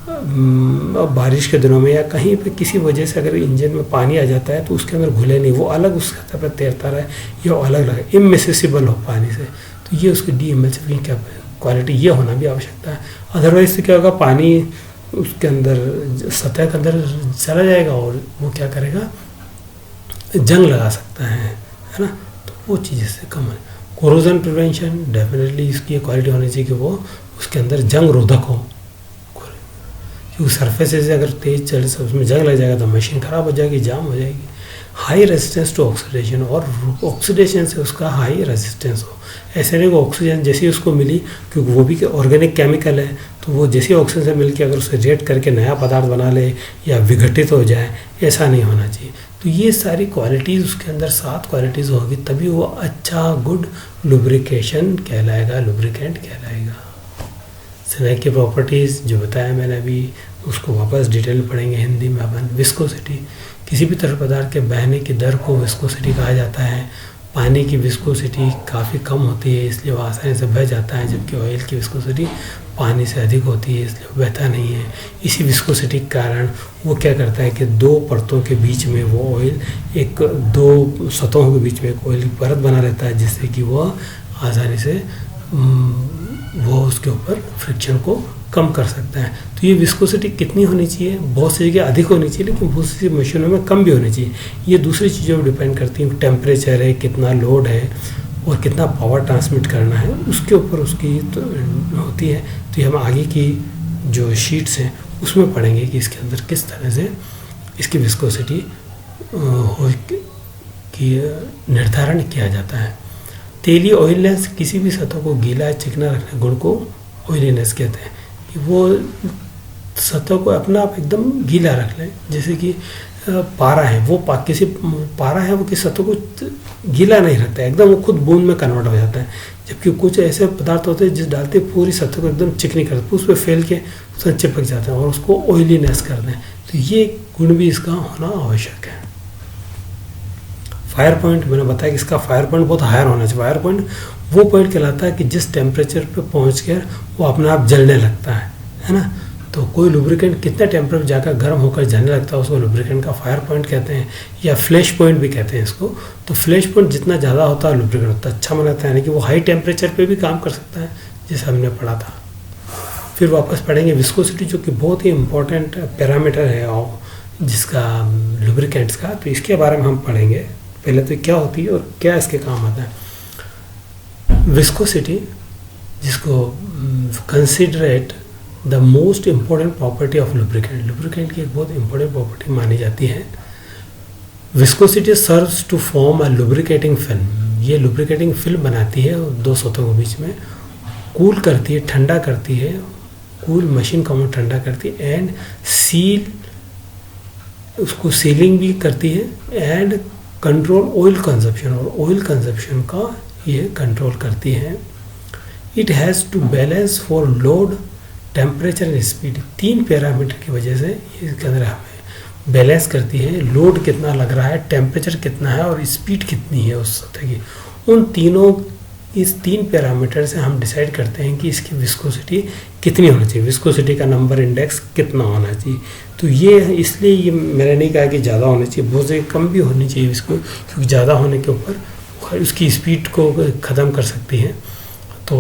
A: बारिश के दिनों में या कहीं पे किसी वजह से अगर इंजन में पानी आ जाता है तो उसके अंदर घुले नहीं, वो अलग उस सतह पर तैरता रहे या अलग रहे, इमिसिबल हो पानी से। तो ये उसकी डी इमल्सिफिकेशन क्या क्वालिटी, ये होना भी आवश्यकता है। अदरवाइज से क्या होगा, पानी उसके अंदर सतह के अंदर चला जाएगा और वो क्या करेगा, जंग लगा सकता है ना। तो वो चीज़ इससे कम है। कोरोजन प्रिवेंशन डेफिनेटली इसकी क्वालिटी होनी चाहिए कि वो उसके अंदर जंग रोधक हो, क्योंकि सरफेस से अगर तेज चल से उसमें जंग लग जाएगा तो मशीन ख़राब हो जाएगी, जाम हो जाएगी। हाई रेजिस्टेंस टू ऑक्सीडेशन, और ऑक्सीडेशन से उसका हाई रेजिस्टेंस हो। ऐसे नहीं कि ऑक्सीजन जैसी उसको मिली, क्योंकि वो भी ऑर्गेनिक केमिकल है, तो वो जैसी ऑक्सीजन से मिल के अगर उसे रिएक्ट करके नया पदार्थ बना ले या विघटित हो जाए, ऐसा नहीं होना चाहिए। तो ये सारी क्वालिटीज़ उसके अंदर 7 क्वालिटीज़ होगी, तभी वो अच्छा गुड लुब्रिकेशन कहलाएगा, लुब्रिकेंट कहलाएगा। स्नैक की प्रॉपर्टीज़ जो बताया मैंने अभी, उसको वापस डिटेल पढ़ेंगे हिंदी में अपन। विस्कोसिटी, किसी भी तरल पदार्थ के बहने की दर को विस्कोसिटी कहा जाता है। पानी की विस्कोसिटी काफ़ी कम होती है, इसलिए वो आसानी से बह जाता है, जबकि ऑयल की विस्कोसिटी पानी से अधिक होती है, इसलिए वो बहता नहीं है। इसी विस्कोसिटी के कारण वो क्या करता है कि 2 परतों के बीच में वो ऑयल, 2 सतहों के बीच में एक ऑयल की परत बना रहता है, जिससे कि वह आसानी से वो उसके ऊपर फ्रिक्शन को कम कर सकता है। तो ये विस्कोसिटी कितनी होनी चाहिए, बहुत सी जगह अधिक होनी चाहिए, लेकिन बहुत सी मशीनों में कम भी होनी चाहिए। ये दूसरी चीज़ों पर डिपेंड करती है, टेम्परेचर है, कितना लोड है और कितना पावर ट्रांसमिट करना है, उसके ऊपर उसकी तो होती है। तो ये हम आगे की जो शीट्स हैं उसमें पढ़ेंगे कि इसके अंदर किस तरह से इसकी विस्कोसिटी की निर्धारण किया जाता है। तेली ऑयलनेस, किसी भी सतह को गीला चिकना रखने गुण को ऑयलीनेस कहते हैं, कि वो सतह को अपना आप एकदम गीला रख लें। जैसे कि पारा है, वो किसी पारा है वो किसी सतह को गीला नहीं रखता है, एकदम वो खुद बूंद में कन्वर्ट हो जाता है। जबकि कुछ ऐसे पदार्थ होते हैं जिस डालते पूरी सतह को एकदम चिकनी कर देते, उस पर फैल के उसमें चिपक जाते हैं और उसको ऑयलीनेस कर दें। तो ये गुण भी इसका होना आवश्यक है। फायर पॉइंट, मैंने बताया कि इसका फायर पॉइंट बहुत हायर होना चाहिए। फायर पॉइंट वो पॉइंट कहलाता है कि जिस टेम्परेचर पे पहुंचकर वो अपने आप जलने लगता है ना। तो कोई लुब्रिकेंट कितने टेम्परेचर जाकर गर्म होकर जलने लगता है, उसको लुब्रिकेंट का फायर पॉइंट कहते हैं, या फ्लैश पॉइंट भी कहते हैं इसको। तो फ्लैश पॉइंट जितना ज़्यादा होता है लुब्रिकेंट उतना अच्छा माना, यानी कि वो हाई टेम्परेचर पे भी काम कर सकता है, जैसे हमने पढ़ा था। फिर वापस पढ़ेंगे विस्कोसिटी, जो कि बहुत ही इंपॉर्टेंट पैरामीटर है और जिसका लुब्रिकेंट्स का, तो इसके बारे में हम पढ़ेंगे। पहले तो क्या होती है और क्या इसके काम आता है। विस्कोसिटी, जिसको considered the most important property of lubricant, lubricant की एक बहुत इंपॉर्टेंट प्रॉपर्टी मानी जाती है। Viscosity serves to form a lubricating film, ये लुब्रिकेटिंग फिल्म बनाती है 2 सतहों के बीच में, कूल करती है, ठंडा करती है, कूल मशीन को ठंडा करती है, एंड सील, उसको सीलिंग भी करती है, एंड कंट्रोल ऑयल कंजप्शन, और ऑयल कंजप्शन का ये कंट्रोल करती है। It has to balance for load, temperature and speed, 3 parameter की वजह से इसके अंदर हमें बैलेंस करती है। लोड कितना लग रहा है, टेम्परेचर कितना है और स्पीड कितनी है उस सतह की, उन तीनों, इस 3 पैरामीटर से हम डिसाइड करते हैं कि इसकी विस्कोसिटी कितनी होनी चाहिए, विस्कोसिटी का नंबर इंडेक्स कितना होना चाहिए। तो ये इसलिए ये मैंने नहीं कहा कि ज़्यादा होनी चाहिए, बहुत से कम भी होनी चाहिए इसको, क्योंकि ज़्यादा होने के ऊपर उसकी स्पीड को ख़त्म कर सकती है। तो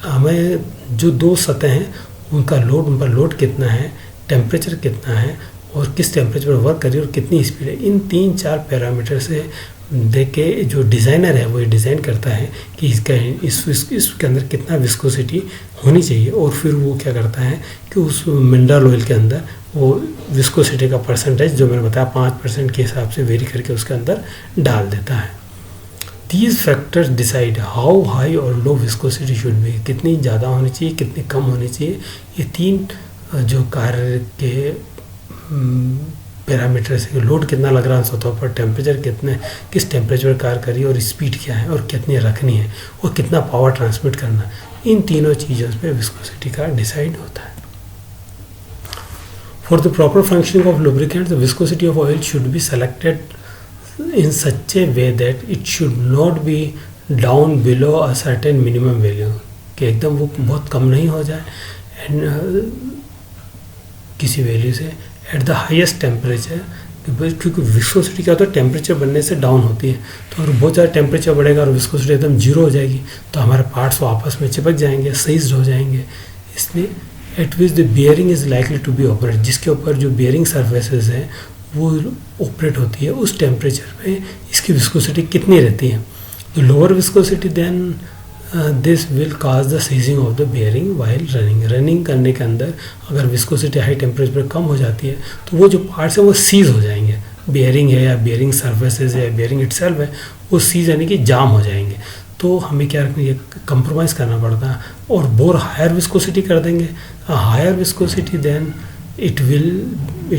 A: हमें जो 2 सतह हैं उनका लोड, उन पर लोड कितना है, टेम्परेचर कितना है और किस टेम्परेचर पर वर्क कर रही है और कितनी स्पीड है, इन 3-4 पैरामीटर से देख के जो डिज़ाइनर है वो ये डिज़ाइन करता है कि इसका इसके अंदर कितना विस्कोसिटी होनी चाहिए। और फिर वो क्या करता है कि उस मिनरल ऑयल के अंदर वो विस्कोसिटी का परसेंटेज जो मैंने बताया 5% के हिसाब से वेरी करके उसके अंदर डाल देता है। These factors decide how high और low viscosity should be, कितनी ज़्यादा होनी चाहिए, कितनी कम होनी चाहिए। ये 3 जो कार्य के पैरामीटर से, लोड कितना लग रहा है सतह पर, टेम्परेचर कितने, किस टेम्परेचर पर कार्य करिए और स्पीड क्या है और कितनी रखनी है और कितना पावर ट्रांसमिट करना, इन तीनों चीज़ों पे विस्कोसिटी का डिसाइड होता है। For the proper functioning of lubricant, the viscosity of oil should be selected in such a way that it should not be down below a certain minimum value, कि एकदम वो बहुत कम नहीं हो जाए एंड किसी वैल्यू से एट द हाईएस्ट टेम्परेचर, क्योंकि विस्कोसिटी क्या होता है टेम्परेचर बढ़ने से डाउन होती है। तो अगर बहुत ज़्यादा टेम्परेचर बढ़ेगा और विस्कोसिटी एकदम जीरो हो जाएगी तो हमारे पार्ट्स आपस में चिपक जाएंगे, सीज्ड हो जाएंगे। इसलिए at which the bearing is likely to be operate, जिसके ऊपर जो बियरिंग सर्फेसेस हैं वो ऑपरेट होती है, उस टेम्परेचर पे इसकी विस्कोसिटी कितनी रहती है। तो lower viscosity then this will cause the seizing of the bearing while running करने के अंदर अगर विस्कोसिटी हाई टेम्परेचर पर कम हो जाती है तो वो जो पार्ट्स हैं वो सीज हो जाएंगे। बियरिंग है या बियरिंग सर्फेसेस है या बियरिंग इटसेल्फ है वो सीज यानी कि जाम हो जाएंगे। तो हमें क्या रखना, ये कंप्रोमाइज़ करना पड़ता है और बोर हायर विस्कोसिटी कर देंगे। Higher viscosity then it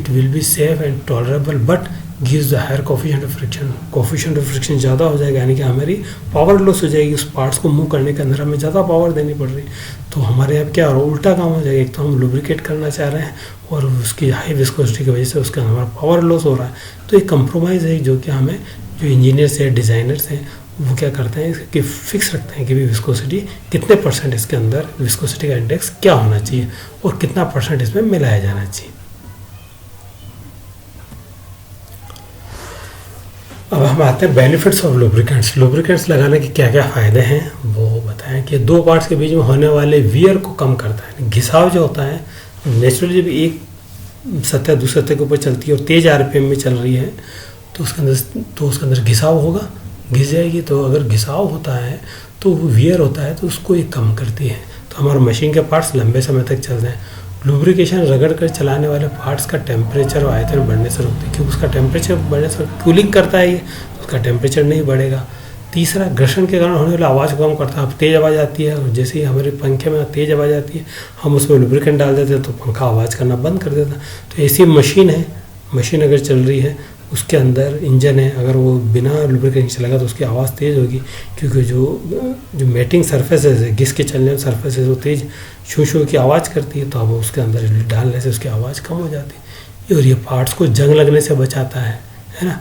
A: will be safe and tolerable but gives the higher coefficient of friction। Coefficient of friction ज़्यादा हो जाएगा यानी कि हमारी पावर लॉस हो जाएगी, उस पार्ट्स को मूव करने के अंदर हमें ज़्यादा पावर देनी पड़ रही। तो हमारे यहाँ क्या हो रहा है, उल्टा काम हो जाएगा। एक तो हम लुब्रिकेट करना चाह रहे हैं और उसकी हाई विस्कोसिटी की वजह से उसका हमारा पावर लॉस हो रहा है। तो एक कंप्रोमाइज़ है जो कि हमें जो इंजीनियर्स हैं डिज़ाइनर्स हैं वो क्या करते हैं कि फिक्स रखते हैं कि भी विस्कोसिटी कितने परसेंट इसके अंदर विस्कोसिटी का इंडेक्स क्या होना चाहिए और कितना परसेंट इसमें मिलाया जाना चाहिए। अब हम आते हैं बेनिफिट्स ऑफ लुब्रिकेंट्स। लुब्रिकेंट्स लगाने के क्या क्या फ़ायदे हैं वो बताएं कि दो पार्ट्स के बीच में होने वाले वियर को कम करता है। घिसाव जो होता है नेचुरली जब एक सतह दूसरे सतह के ऊपर चलती है और तेज़ आरपीएम में चल रही है तो उसके अंदर घिसाव होगा, घिस जाएगी। तो अगर घिसाव होता है तो वो वियर होता है तो उसको ये कम करती है। तो हमारे मशीन के पार्ट्स लंबे समय तक चलते हैं। लुब्रिकेशन रगड़ कर चलाने वाले पार्ट्स का टेम्परेचर और आयतन बढ़ने से रोकते हैं, क्योंकि उसका टेम्परेचर बढ़ने से कूलिंग करता है ये, उसका टेम्परेचर नहीं बढ़ेगा। तीसरा, घर्षण के कारण होने वाली आवाज़ को कम करता है। अब तेज़ आवाज़ आती है और जैसे ही हमारे पंखे में तेज़ आवाज़ आती है हम उसमें लुब्रिकेंट डाल देते हैं तो पंखा आवाज़ करना बंद कर देता है। तो ऐसी मशीन है, मशीन अगर चल रही है उसके अंदर इंजन है, अगर वो बिना लुब्रिकेशन चलेगा तो उसकी आवाज़ तेज़ होगी, क्योंकि जो मेटिंग सर्फेसेस है घिस के चलने वाले सर्फेसेस वो तेज़ शू शू की आवाज़ करती है। तो अब उसके अंदर डालने से उसकी आवाज़ कम हो जाती है और ये पार्ट्स को जंग लगने से बचाता है ना।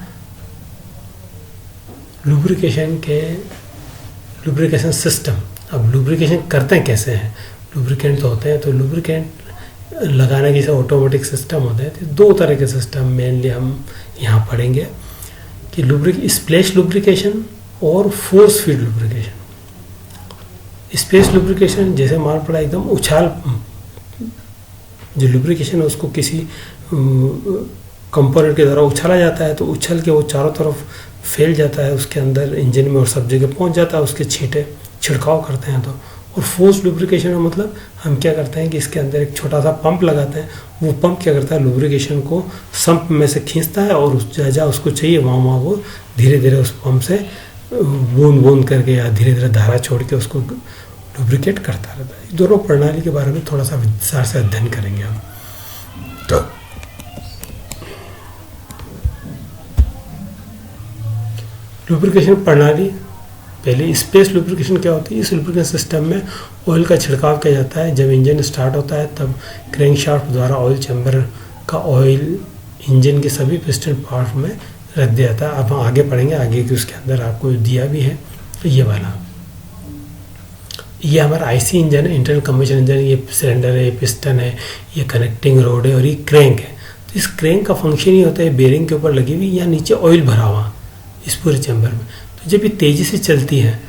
A: लुब्रिकेशन सिस्टम, अब लुब्रिकेशन करते हैं कैसे हैं। लुब्रिकेंट तो होते हैं, तो लुब्रिकेंट लगाने की ऑटोमेटिक सिस्टम होते हैं। तो दो तरह के सिस्टम मेनली हम यहाँ पढ़ेंगे कि स्प्लैश लुब्रिकेशन और force feed lubrication. Splash lubrication जैसे मान पड़ा एकदम उछाल, जो लुब्रिकेशन है उसको किसी कंपोनेंट के द्वारा उछाला जाता है तो उछल के वो चारों तरफ फैल जाता है उसके अंदर इंजन में और सब जगह पहुँच जाता है, उसके छिड़काव करते हैं। तो और फोर्स लुब्रिकेशन में मतलब हम क्या करते हैं कि इसके अंदर एक छोटा सा पंप लगाते हैं। वो पंप क्या करता है, लुब्रिकेशन को सम्प में से खींचता है और जहाँ उसको चाहिए वहाँ वो धीरे धीरे उस पंप से बूंद करके या धीरे धीरे धारा छोड़ के उसको लुब्रिकेट करता रहता है। दोनों प्रणाली के बारे में थोड़ा सा विस्तार से अध्ययन करेंगे हम। लुब्रिकेशन प्रणाली, पहले स्पेस लुब्रिकेशन क्या होती है। इस लुब्रिकेशन सिस्टम में ऑयल का छिड़काव किया जाता है। जब इंजन स्टार्ट होता है तब क्रैंकशाफ्ट द्वारा ऑयल चैम्बर का ऑयल इंजन के सभी पिस्टन पार्ट में रख दिया जाता है। अब हम आगे पढ़ेंगे, आगे कि उसके अंदर आपको दिया भी है ये वाला। ये हमारा आईसी इंजन है, इंटरनल कंबशन इंजन। ये सिलेंडर है, ये पिस्टन है, ये कनेक्टिंग रोड है और ये क्रैंक है। तो इस क्रैंक का फंक्शन ही होता है बेरिंग के ऊपर लगी हुई या नीचे ऑयल भरा हुआ इस पूरे चैम्बर में। तो जब ये तेज़ी से चलती है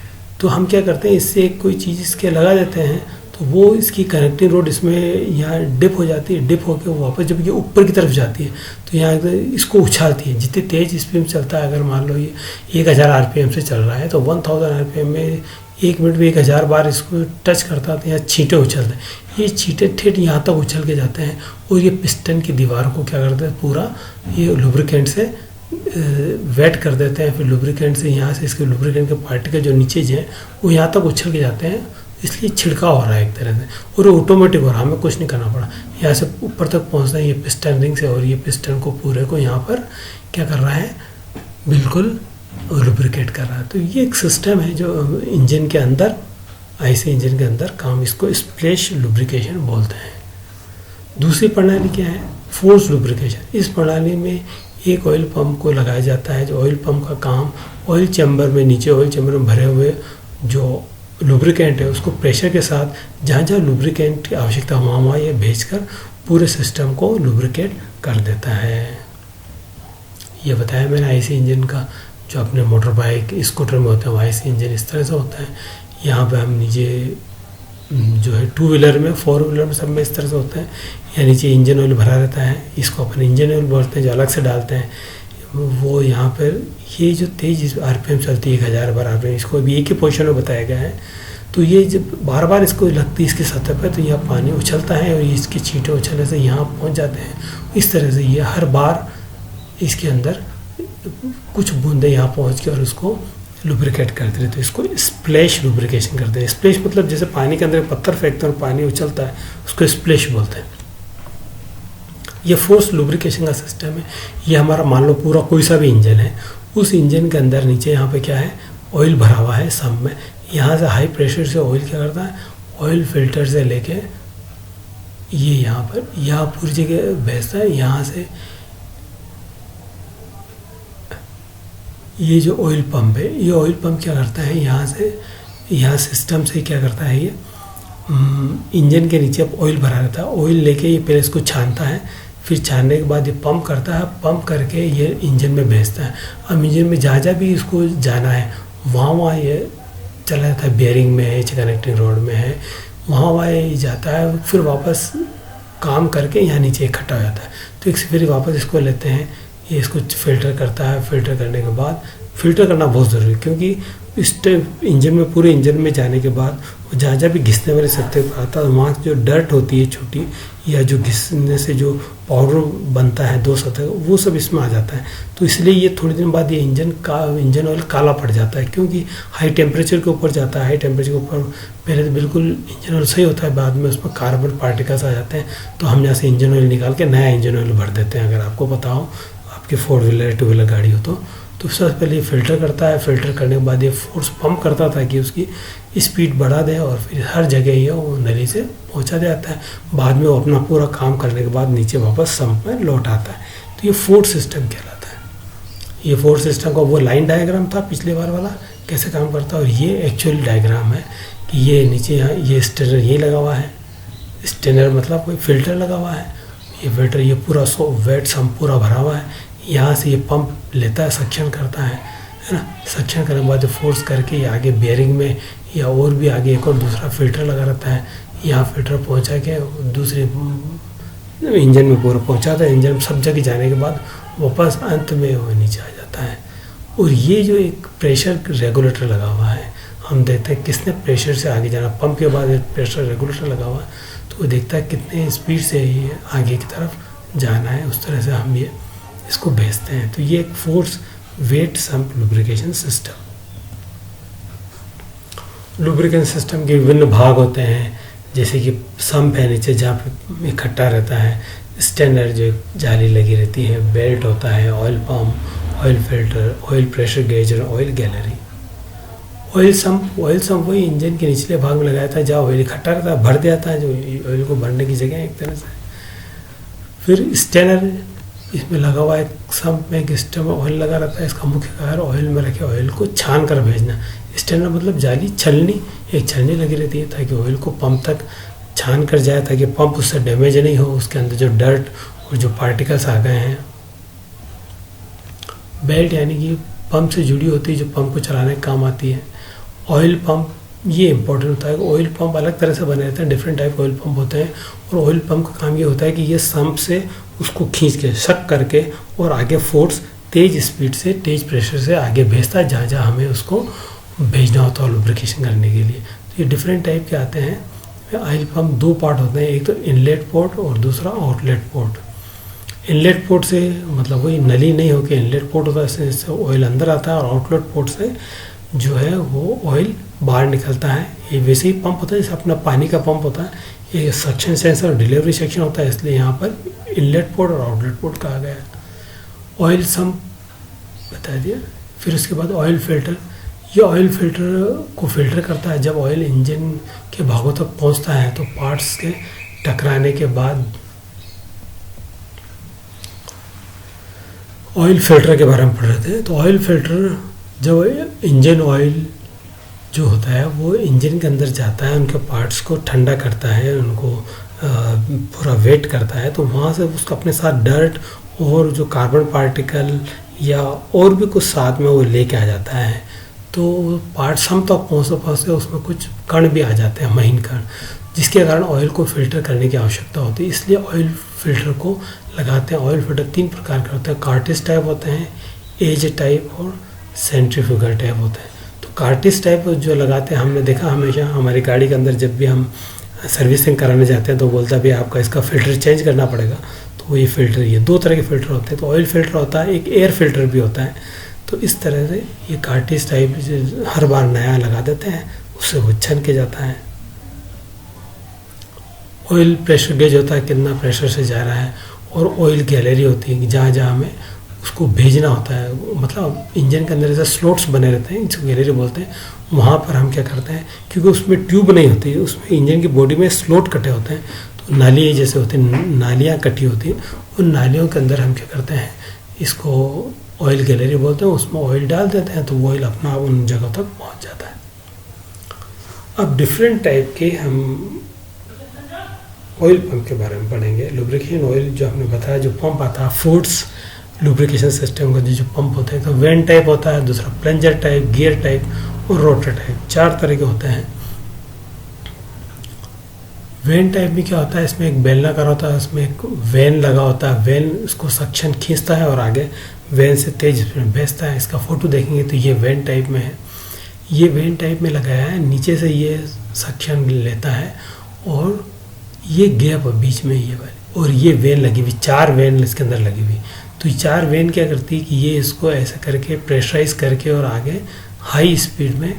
A: तो हम क्या करते हैं, इससे कोई चीज़ इसके लगा देते हैं तो वो इसकी कनेक्टिंग रोड इसमें यहाँ डिप हो जाती है। डिप होकर वो वापस जब ये ऊपर की तरफ जाती है तो यहाँ इसको उछालती है। जितनी तेज़ स्पीड में चलता है, अगर मान लो ये 1000 आरपीएम से चल रहा है तो 1000 आरपीएम में 1 मिनट में 1000 बार इसको टच करता है तो यहाँ छींटे उछलते हैं। ये छींटे ठेठ यहाँ तक उछल के जाते हैं और ये पिस्टन की दीवार को क्या करते हैं, पूरा ये लुब्रिकेंट से वेट कर देते हैं। फिर लुब्रिकेंट से यहाँ से इसके लुब्रिकेंट के पार्टिकल जो नीचे हैं वो यहाँ तक उछल के जाते हैं, इसलिए छिड़काव हो रहा है एक तरह से और वो ऑटोमेटिक हो रहा है, हमें कुछ नहीं करना पड़ा। यहाँ से ऊपर तक पहुँचता है ये पिस्टन रिंग से और ये पिस्टन को पूरे को यहाँ पर क्या कर रहा है, बिल्कुल लुब्रिकेट कर रहा है। तो ये एक सिस्टम है जो इंजन के अंदर, आईसी इंजन के अंदर काम, इसको स्प्लैश लुब्रिकेशन बोलते हैं। दूसरी प्रणाली क्या है, फोर्स लुब्रिकेशन। इस प्रणाली में एक ऑयल पंप को लगाया जाता है। जो ऑयल पंप का काम ऑयल चैम्बर में, नीचे ऑयल चैम्बर में भरे हुए जो लुब्रिकेंट है उसको प्रेशर के साथ जहाँ जहाँ लुब्रिकेंट की आवश्यकता वहाँ ये भेजकर पूरे सिस्टम को लुब्रिकेट कर देता है। ये बताया मैंने आईसी इंजन का, जो अपने मोटर बाइक स्कूटर में होता है वो आईसी इंजन इस तरह से होता है। यहाँ पे हम नीचे जो है 2 व्हीलर में, 4 व्हीलर में सब में इस तरह से होता है। यहाँ नीचे इंजन ऑयल भरा रहता है, इसको अपन इंजन ऑयल बोलते हैं, जो अलग से डालते हैं। वो यहाँ पर ये जो तेज आरपीएम चलती है 1000 बार आरपीएम, इसको भी एक ही पोजीशन में बताया गया है। तो ये जब बार बार इसको लगती है इसकी सतह पर, तो यहाँ पानी उछलता है और इसकी छींटे उछलने से यहाँ पहुँच जाते हैं। इस तरह से ये हर बार इसके अंदर कुछ बूंदे यहाँ पहुँच के और उसको लुब्रिकेट करते रहते हैं। इसको स्प्लैश लुब्रिकेशन करते हैं। स्प्लैश मतलब जैसे पानी के अंदर पत्थर फेंकते हैं और पानी उछलता है, उसको स्प्लैश बोलते हैं। ये फोर्स लुब्रिकेशन का सिस्टम है। ये हमारा मान लो पूरा कोई सा भी इंजन है, उस इंजन के अंदर नीचे यहाँ पे क्या है, ऑयल भरा हुआ है सब में। यहाँ से हाई प्रेशर से ऑयल क्या करता है, ऑयल फिल्टर से लेके ये यहाँ पर यहाँ पूरी जगह भेजता है। यहाँ से ये जो ऑयल पंप है, ये ऑयल पंप क्या करता है, यहाँ सिस्टम से क्या करता है, ये इंजन के नीचे अब ऑयल भरा रहता है। ऑयल लेके ये पहले इसको छानता है, फिर छानने के बाद ये पंप करता है, पंप करके ये इंजन में भेजता है। अब इंजन में जहाँ जहाँ भी इसको जाना है वहाँ ये चला जाता है। बेयरिंग में है, कनेक्टिंग रोड में है, वहाँ ये जाता है, फिर वापस काम करके यहाँ नीचे इकट्ठा हो जाता है। तो एक से फिर वापस इसको लेते हैं, ये इसको फिल्टर करता है। फिल्टर करने के बाद, फिल्टर करना बहुत ज़रूरी है क्योंकि इस इंजन में, पूरे इंजन में जाने के बाद जहाँ जहाँ भी घिसने वाले सतह पर आता है वहाँ जो डर्ट होती है छोटी, या जो घिसने से जो पाउडर बनता है 2 सतह, वो सब इसमें आ जाता है। तो इसलिए ये थोड़ी दिन बाद ये इंजन ऑयल काला पड़ जाता है, क्योंकि हाई टेम्परेचर के ऊपर जाता है। हाई टेम्परेचर के ऊपर पहले तो बिल्कुल इंजन ऑयल सही होता है, बाद में उसमें कार्बन पार्टिकल्स आ जाते हैं। तो हम यहाँ से इंजन ऑयल निकाल के नया इंजन ऑयल भर देते हैं। अगर आपको पता हो, आपकी 4 व्हीलर 2 व्हीलर गाड़ी हो तो सबसे पहले ये फिल्टर करता है। फिल्टर करने के बाद ये फोर्स पंप करता था कि उसकी स्पीड बढ़ा दे और फिर हर जगह ये वो नली से पहुंचा जाता है। बाद में वो अपना पूरा काम करने के बाद नीचे वापस सम्प में लौट आता है। तो ये फोर्स सिस्टम कहलाता है। ये फोर्स सिस्टम का वो लाइन डायग्राम था पिछले बार वाला, कैसे काम करता है, और ये एक्चुअल डायग्राम है कि ये नीचे यहाँ ये स्टेनर ये लगा हुआ है। स्टेनर मतलब कोई फिल्टर लगा हुआ है। ये फिल्टर ये पूरा वेट सम्प पूरा भरा हुआ है। यहाँ से ये पंप लेता है, सक्शन करता है ना। सक्शन करने के बाद फोर्स करके ये आगे बेयरिंग में या और भी आगे एक और दूसरा फिल्टर लगा रहता है। यहाँ फिल्टर पहुँचा के दूसरे इंजन में पूरा पहुँचाता है। इंजन में सब जगह जाने के बाद वापस अंत में वो नीचे आ जाता है। और ये जो एक प्रेशर रेगुलेटर लगा हुआ है, हम देखते हैं किसने प्रेशर से आगे जाना। पंप के बाद प्रेशर रेगुलेटर लगा हुआ है, तो वो देखता है कितने स्पीड से ये आगे की तरफ जाना है। उस तरह से हम ये इसको भेजते हैं। तो ये एक force weight sump lubrication system. Lubrication system के विभिन्न भाग होते हैं, जैसे कि सम्प है नीचे जहाँ पे इकट्ठा रहता है, स्टैंडर्ड जो जाली लगी रहती है, बेल्ट होता है, oil pump, oil filter, oil pressure gauge और ऑयल गैलरी। ऑयल सम्प वही इंजन के निचले भाग में लगाया था जहाँ ऑयल इकट्ठा रहता है, भर दिया था, जो ऑयल को भरने की जगह है एक तरह से। फिर स्टैंडर्ड, इसमें लगा हुआ एक सम्प में एक स्टेम ऑयल लगा रहता है। इसका मुख्य कार्य ऑयल में रखे ऑयल को छान कर भेजना। स्टैंडर्ड मतलब जाली, छलनी, एक छलनी लगी रहती है ताकि ऑयल को पंप तक छान कर जाए, ताकि पंप उससे डैमेज नहीं हो, उसके अंदर जो डर्ट और जो पार्टिकल्स आ गए हैं। बेल्ट यानी कि पंप से जुड़ी होती है, जो पंप को चलाने का काम आती है। ऑयल पंप, ये इंपॉर्टेंट होता है कि ऑयल पंप अलग तरह से बने रहते हैं, डिफरेंट टाइप के ऑयल पंप होते हैं। और ऑयल पंप का काम ये होता है कि ये सम्प से उसको खींच के शक करके और आगे फोर्स तेज स्पीड से, तेज प्रेशर से आगे भेजता है जहाँ जहाँ हमें उसको भेजना होता है लुब्रिकेशन करने के लिए। तो ये डिफरेंट टाइप के आते हैं। ऑयल पंप 2 पार्ट होते हैं, एक तो इनलेट पोर्ट और दूसरा आउटलेट पोर्ट। इनलेट पोर्ट से मतलब वही नली नहीं होकर इनलेट पोर्ट होता है, इससे ऑयल अंदर आता है, और आउटलेट पोर्ट से जो है वो ऑयल बाहर निकलता है। ये वैसे ही पंप होता है जैसे अपना पानी का पंप होता है। ये सक्शन सेंसर और डिलीवरी सेक्शन होता है, इसलिए यहाँ पर इनलेट पोर्ट और आउटलेट पोर्ट कहा गया है। ऑयल सम्प बता दिया। फिर उसके बाद ऑयल फिल्टर, ये ऑयल फिल्टर को फिल्टर करता है। जब ऑयल इंजन के भागों तक पहुँचता है तो पार्ट्स के टकराने के बाद ऑयल फिल्टर के बारे में पढ़ रहे थे। तो ऑयल फिल्टर, जब इंजन ऑयल जो होता है वो इंजन के अंदर जाता है, उनके पार्ट्स को ठंडा करता है, उनको पूरा वेट करता है, तो वहाँ से उसका अपने साथ डर्ट और जो कार्बन पार्टिकल या और भी कुछ साथ में वो लेके आ जाता है। तो पार्ट्स हम तक पहुँचते उसमें कुछ कण भी आ जाते हैं, महीन कण, जिसके कारण ऑयल को फिल्टर करने की आवश्यकता होती है। इसलिए ऑयल फिल्टर को लगाते हैं। ऑयल फिल्टर 3 प्रकार के होते हैं, कार्टिज टाइप होते हैं, एज टाइप और सेंट्रीफ्यूगल टाइप होते हैं। तो कार्टिज टाइप जो लगाते हैं, हमने देखा हमेशा हमारी गाड़ी के अंदर जब भी हम सर्विसिंग कराने जाते हैं तो बोलता है भैया आपका इसका फ़िल्टर चेंज करना पड़ेगा। तो ये फ़िल्टर, ये 2 तरह के फ़िल्टर होते हैं। तो ऑयल फ़िल्टर होता है, एक एयर फ़िल्टर भी होता है। तो इस तरह से ये कार्टिज टाइप हर बार नया लगा देते हैं, उससे वो छन के जाता है। ऑयल प्रेशर गेज होता है, कितना प्रेशर से जा रहा है, और ऑयल गैलरी होती है, जहाँ जहाँ हमें उसको भेजना होता है, मतलब इंजन के अंदर ऐसे स्लॉट्स बने रहते हैं, जिसको गैलरी बोलते हैं। वहाँ पर हम क्या करते हैं, क्योंकि उसमें ट्यूब नहीं होती, उसमें इंजन की बॉडी में स्लॉट कटे होते हैं, तो नाली जैसे होती हैं, नालियाँ कटी होती हैं, उन नालियों के अंदर हम क्या करते हैं, इसको ऑयल गैलरी बोलते हैं, उसमें ऑयल डाल देते हैं, तो वो ऑयल अपना उन जगह तक पहुँच जाता है। अब डिफरेंट टाइप के हम ऑयल पंप के बारे में पढ़ेंगे। लुब्रिकेशन ऑयल जो हमने बताया, जो पंप आता है फूड्स लुब्रिकेशन सिस्टम का जो पंप होते हैं, तो वेन टाइप होता है, दूसरा प्लंजर टाइप, गियर टाइप और रोटर टाइप, 4 तरह के होते हैं। वेन टाइप में क्या होता है, इसमें एक बेलनाकार होता है, उसमें एक वेन लगा होता है, वेन उसको सक्शन खींचता है और आगे वेन से तेज स्पीड में भेजता है। इसका फोटो देखेंगे तो ये वेन टाइप में है, ये वेन टाइप में लगाया है, नीचे से ये सक्शन लेता है और ये गैप है बीच में ये वाली, और ये वेन लगी हुई, 4 वेन इसके अंदर लगी हुई। तो ये 4 वेन क्या करती है कि ये इसको ऐसे करके प्रेशराइज करके और आगे हाई स्पीड में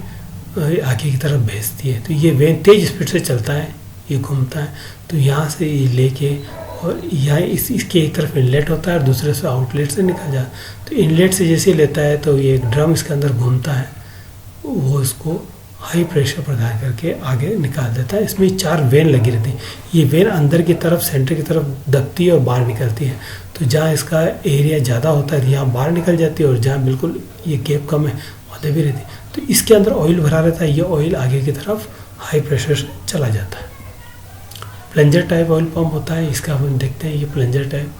A: आगे की तरफ भेजती है। तो ये वेन तेज स्पीड से चलता है, ये घूमता है, तो यहाँ से ये लेके और यहाँ इसके एक तरफ इनलेट होता है और दूसरे से आउटलेट से निकल जाता है। तो इनलेट से जैसे लेता है तो ये एक ड्रम इसके अंदर घूमता है, वो इसको हाई प्रेशर प्रदान करके आगे निकाल देता है। इसमें 4 वेन लगी रहती है, ये वेन अंदर की तरफ सेंटर की तरफ दबती है और बाहर निकलती है। तो जहाँ इसका एरिया ज़्यादा होता है यहाँ बाहर निकल जाती है, और जहाँ बिल्कुल ये गैप कम है वहाँ दबी रहती है। तो इसके अंदर ऑयल भरा रहता है, ये ऑयल आगे की तरफ हाई प्रेशर से चला जाता है। प्लंजर टाइप ऑयल पंप होता है, इसका हम देखते हैं, ये प्लंजर टाइप,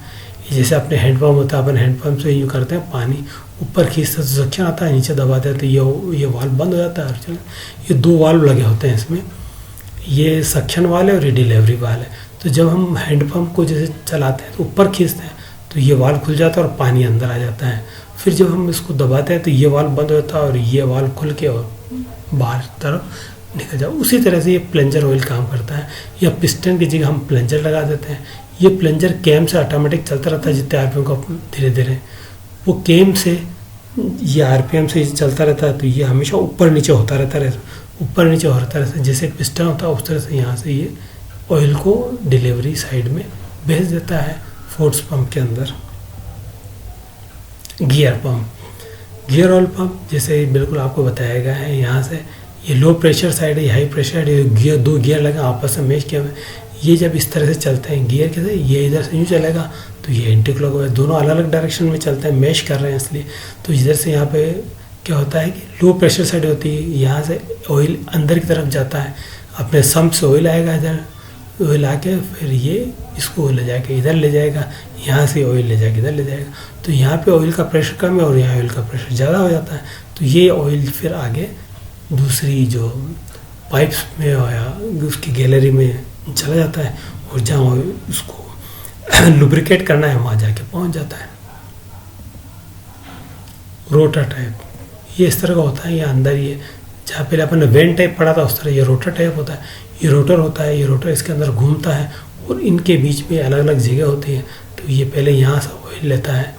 A: जैसे अपने हैंडपम्प होता है, अपन हैंडपम्प से यूँ करते हैं, पानी ऊपर खींचते तो सक्शन आता है, नीचे दबाते हैं तो ये वाल्व बंद हो जाता है। और चलो ये 2 वाल्व लगे होते हैं इसमें, ये सक्शन वाल है और ये डिलीवरी वाल है। तो जब हम हैंडपम्प को जैसे चलाते हैं तो ऊपर खींचते हैं तो ये वाल्व खुल जाता है और पानी अंदर आ जाता है। फिर जब हम इसको दबाते हैं तो ये वाल्व बंद हो जाता है और ये वाल्व खुल के और बाहर तरफ निकल जाओ। उसी तरह से ये प्लंजर ऑयल काम करता है, या पिस्टन की जगह हम प्लंजर लगा देते हैं। ये प्लंजर कैम से ऑटोमेटिक चलता रहता है, जितने आरपीएम का धीरे धीरे वो केम से ये आरपीएम से चलता रहता है, तो ये हमेशा ऊपर नीचे होता रहता है, ऊपर नीचे होता रहता है। जैसे पिस्टन होता है उस तरह से यहाँ से ये ऑयल को डिलीवरी साइड में भेज देता है फोर्स पंप के अंदर। Gear pump, gear oil pump जैसे बिल्कुल आपको बताया गया है, यहाँ से ये लो प्रेशर साइड है, ये हाई प्रेशर है, गियर 2 गियर लगा आपस में मैच किया हुआ है। ये जब इस तरह से चलते हैं गियर कैसे, ये इधर से यूँ चलेगा तो ये एंटी क्लॉकवाइज, दोनों अलग अलग डायरेक्शन में चलते हैं, मैश कर रहे हैं इसलिए। तो इधर से यहाँ पे क्या होता है कि लो प्रेशर साइड होती है, यहाँ से ऑयल अंदर की तरफ जाता है, अपने सम्प से ऑयल आएगा, इधर ऑयल आके फिर ये इसको ले जाएगा, इधर ले जाएगा, यहाँ से ऑयल ले जाएगा, इधर ले जाएगा। तो यहाँ पे ऑयल का प्रेशर कम है और यहाँ ऑयल का प्रेशर ज़्यादा हो जाता है। तो ये ऑयल फिर आगे दूसरी जो पाइप्स में या उसकी गैलरी में चला जाता है, और जहाँ उसको लुब्रिकेट करना है वहाँ जाके पहुँच जाता है। रोटर टाइप, ये इस तरह का होता है, ये अंदर ये जहाँ पहले अपन ने वेन टाइप पढ़ा था उस तरह ये रोटर टाइप होता है। ये रोटर होता है, ये रोटर इसके अंदर घूमता है और इनके बीच में अलग अलग जगह होती है। तो ये पहले यहाँ से ऑयल लेता है,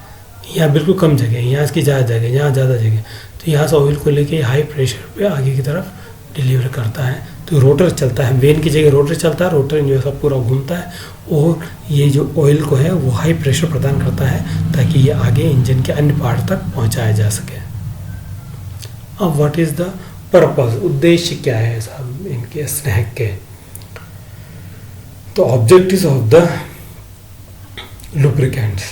A: यहाँ बिल्कुल कम जगह है, यहाँ इसकी ज़्यादा जगह, यहाँ ज़्यादा जगह, तो यहाँ से ऑयल को लेके हाई प्रेशर पे आगे की तरफ डिलीवर करता है। तो रोटर चलता है, वेन की जगह रोटर चलता है, रोटर जो है सब पूरा घूमता है और ये जो ऑयल को है वो हाई प्रेशर प्रदान करता है ताकि ये आगे इंजन के अन्य पार्ट तक पहुँचाया जा सके। अब व्हाट इज़ द पर्पस, उद्देश्य क्या है साहब इनके स्नैक के। तो ऑब्जेक्टिव्स ऑफ द लुब्रिकेंट्स,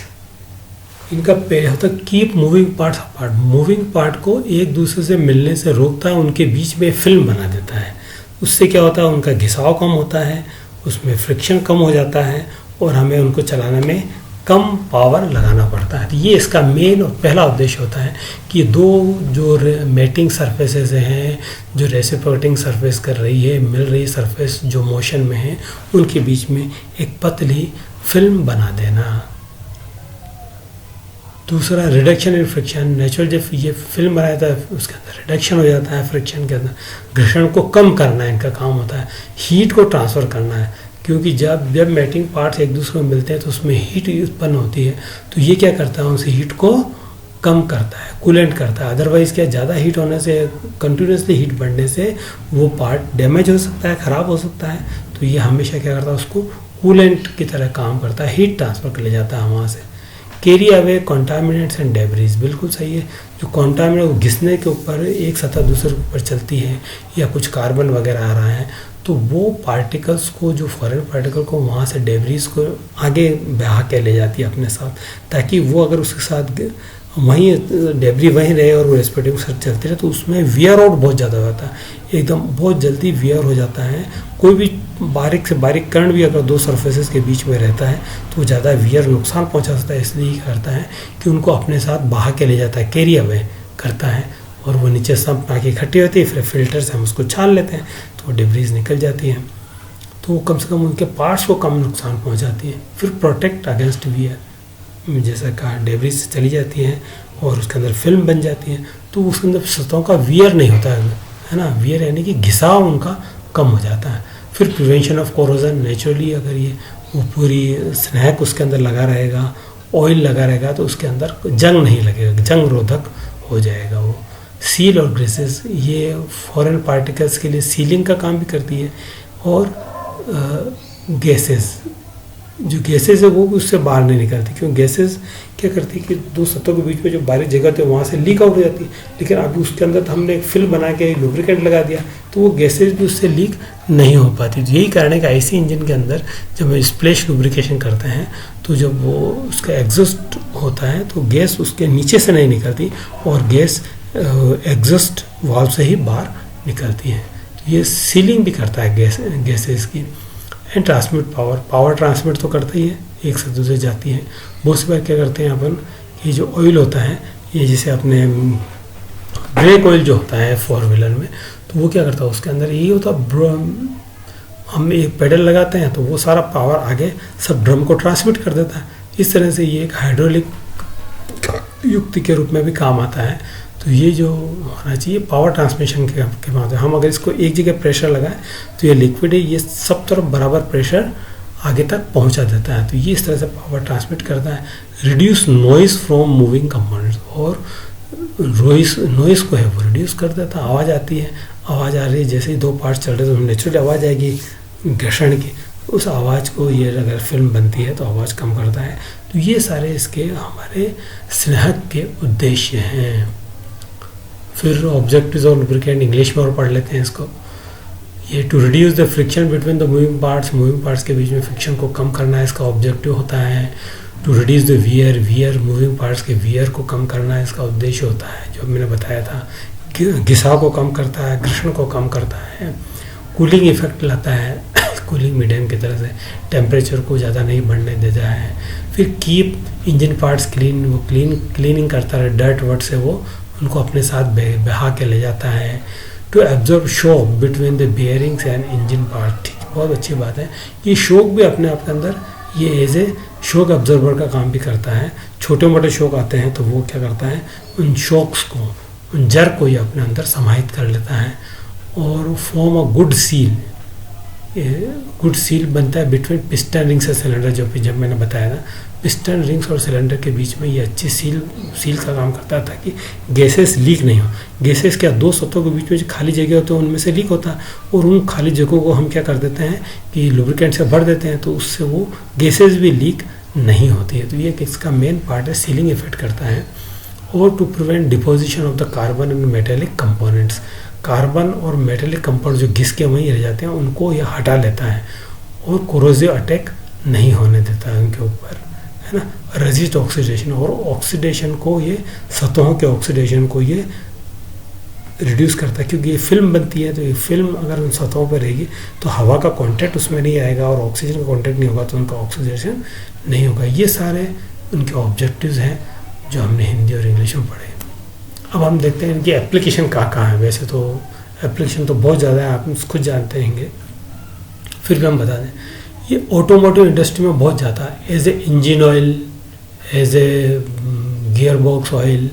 A: इनका पहले होता है keep moving parts apart. Moving part को एक दूसरे से मिलने से रोकता है, उनके बीच में फिल्म बना देता है। उससे क्या होता है, उनका घिसाव कम होता है, उसमें फ्रिक्शन कम हो जाता है और हमें उनको चलाने में कम पावर लगाना पड़ता है। तो ये इसका मेन और पहला उद्देश्य होता है कि दो जो मेटिंग सरफेसेस हैं, जो रेसिप्रोकेटिंग सरफेस कर रही है, मिल रही सरफेस जो मोशन में है, उनके बीच में एक पतली फिल्म बना देना। दूसरा रिडक्शन इन फ्रिक्शन। नेचुरल जब ये फिल्म बनाया था उसके अंदर रिडक्शन हो जाता है, फ्रिक्शन के अंदर घर्षण को कम करना है इनका काम होता है। हीट को ट्रांसफ़र करना है, क्योंकि जब मेटिंग पार्ट्स एक दूसरे को मिलते हैं तो उसमें हीट उत्पन्न होती है, तो ये क्या करता है, उनसे हीट को कम करता है, कूलेंट करता है। अदरवाइज़ क्या, ज़्यादा हीट होने से, कंटिन्यूसली हीट बढ़ने से वो पार्ट डैमेज हो सकता है, ख़राब हो सकता है। तो ये हमेशा क्या करता है, उसको कूलेंट की तरह काम करता है, हीट ट्रांसफ़र कर ले जाता है वहाँ से। कैरी अवे कॉन्टामिनेट्स एंड डेब्रीज, बिल्कुल सही है। जो कॉन्टामिनेट वो घिसने के ऊपर एक सतह दूसरे के ऊपर चलती है या कुछ कार्बन वगैरह आ रहा है, तो वो पार्टिकल्स को, जो फॉरेन पार्टिकल को वहाँ से डेब्रीज को आगे बहा के ले जाती है अपने साथ, ताकि वो अगर उसके साथ वहीं डेब्री वहीं रहे और वो रेस्पिरेटिंग सर्च चलती रहे, तो उसमें वियर आउट बहुत ज़्यादा होता है, एकदम बहुत जल्दी वियर हो जाता है। कोई भी बारीक से बारीक कण भी अगर दो सरफेसेस के बीच में रहता है तो ज़्यादा वियर नुकसान पहुंचा सकता है। इसलिए करता है कि उनको अपने साथ बहा के ले जाता है, कैरी अवे करता है, और वो नीचे सब आके इकट्ठी होती है, फिर फिल्टर से हम उसको छान लेते हैं तो डेब्रीज निकल जाती हैं। तो कम से कम उनके पार्ट्स को कम नुकसान पहुँचाती है। फिर प्रोटेक्ट अगेंस्ट वियर, जैसा कहा, डेब्रीज से चली जाती हैं और उसके अंदर फिल्म बन जाती है, तो उसके अंदर सतहों का वियर नहीं होता है ना, वियर यानी कि घिसाव उनका कम हो जाता है। फिर प्रिवेंशन ऑफ कोरोजन, नेचुरली अगर ये वो पूरी स्नैक उसके अंदर लगा रहेगा, ऑयल लगा रहेगा, तो उसके अंदर जंग नहीं लगेगा, जंग रोधक हो जाएगा वो। सील और ग्रेसेस, ये फॉरेन पार्टिकल्स के लिए सीलिंग का काम भी करती है। और गैसेस, जो गैसेस है वो उससे बाहर नहीं निकलती, क्योंकि गैसेस क्या करती है कि दो सतहों के बीच में जो बारीक जगह थी वहाँ से लीक आउट हो जाती है। लेकिन अभी उसके अंदर तो हमने एक फिल्म बना के लुब्रिकेंट लगा दिया, तो वो गैसेस भी उससे लीक नहीं हो पाती। तो यही कारण है कि आईसी इंजन के अंदर जब हम स्प्लैश लुब्रिकेशन करते हैं तो जब वो उसका एग्जॉस्ट होता है तो गैस उसके नीचे से नहीं निकलती और गैस एग्जॉस्ट वाल्व से ही बाहर निकलती है। तो ये सीलिंग भी करता है गैसेस की। एंड ट्रांसमिट पावर ट्रांसमिट तो करता ही है, एक से दूसरे जाती है। बहुत सी बार क्या करते हैं अपन, ये जो ऑयल होता है, ये जैसे अपने ब्रेक ऑयल जो होता है 4 व्हीलर में, तो वो क्या करता है, उसके अंदर यही होता है, हम एक पेडल लगाते हैं तो वो सारा पावर आगे सब ड्रम को ट्रांसमिट कर देता है। इस तरह से ये एक हाइड्रोलिक युक्ति के रूप में भी काम आता है। तो ये जो होना चाहिए पावर ट्रांसमिशन के माध्यम, हम अगर इसको एक जगह प्रेशर लगाएं तो ये लिक्विड है, ये सब तरफ बराबर प्रेशर आगे तक पहुंचा देता है। तो ये इस तरह से पावर ट्रांसमिट करता है। Reduce noise from moving components, और नॉइस को है वो रिड्यूस कर देता है। आवाज़ आती है, आवाज़ आ रही है, जैसे ही दो पार्ट्स चल रहे हैं तो नेचुरली आवाज़ आएगी घर्षण की, उस आवाज़ को ये अगर फिल्म बनती है तो आवाज़ कम करता है। तो ये सारे इसके हमारे स्नेहक के उद्देश्य हैं। फिर ऑब्जेक्टिव्स और लुब्रिकेंट इंग्लिश में और पढ़ लेते हैं इसको। ये to reduce the friction between the moving parts के बीच में फ्रिक्शन को कम करना इसका ऑब्जेक्टिव होता है। To reduce the wear moving parts के वियर को कम करना इसका उद्देश्य होता है, जो मैंने बताया था। घिसाव को कम करता है, घर्षण को कम करता है, कूलिंग इफेक्ट लाता है, कूलिंग मीडियम की तरह से टेम्परेचर को ज़्यादा नहीं बढ़ने देता है। फिर कीप इंजन पार्ट्स क्लीन, वो क्लीनिंग करता है, डर्ट वर्ट से वो उनको अपने साथ बहा के ले जाता है। To absorb shock between the bearings and engine part, ठीक, बहुत अच्छी बात है। ये शॉक भी अपने आप के अंदर ये एज ए शॉक ऑब्जर्वर का काम भी करता है। छोटे मोटे शॉक आते हैं तो वो क्या करता है, उन शॉक्स को, उन जर को ये अपने अंदर समाहित कर लेता है और form a good seal, good seal बनता है बिटवीन पिस्टन रिंग्स से सिलेंडर, जब मैंने बताया था पिस्टन रिंग्स और सिलेंडर के बीच में ये अच्छी सील का काम करता है, ताकि गैसेस लीक नहीं हो। गैसेस क्या, दो सतहों के बीच में जो खाली जगह होते हैं उनमें से लीक होता है, और उन खाली जगहों को हम क्या कर देते हैं कि लुब्रिकेंट से भर देते हैं, तो उससे वो गैसेस भी लीक नहीं होती है। तो ये इसका मेन पार्ट है, सीलिंग इफेक्ट करता है। और to prevent deposition of the carbon in metallic components, carbon और मेटेलिक कंपाउंड जो घिस के वहीं रह जाते हैं उनको यह हटा लेता है और कोरोसिव अटैक नहीं होने देता है उनके ऊपर, है ना, रेजिस्ट ऑक्सीडेशन, और ऑक्सीडेशन को ये सतहों के ऑक्सीडेशन को ये रिड्यूस करता है, क्योंकि ये फिल्म बनती है, तो ये फिल्म अगर उन सतहों पर रहेगी तो हवा का कांटेक्ट उसमें नहीं आएगा और ऑक्सीजन का कांटेक्ट नहीं होगा, तो उनका ऑक्सीडेशन नहीं होगा। ये सारे उनके ऑब्जेक्टिव्स हैं जो हमने हिंदी और इंग्लिश में पढ़े। अब हम देखते हैं इनकी एप्लीकेशन कहाँ है। वैसे तो एप्लीकेशन तो बहुत ज़्यादा है, आप खुद जानते होंगे, फिर भी हम बता दें। ये ऑटोमोटिव इंडस्ट्री में बहुत ज़्यादा है, as a engine oil, as a gear box oil,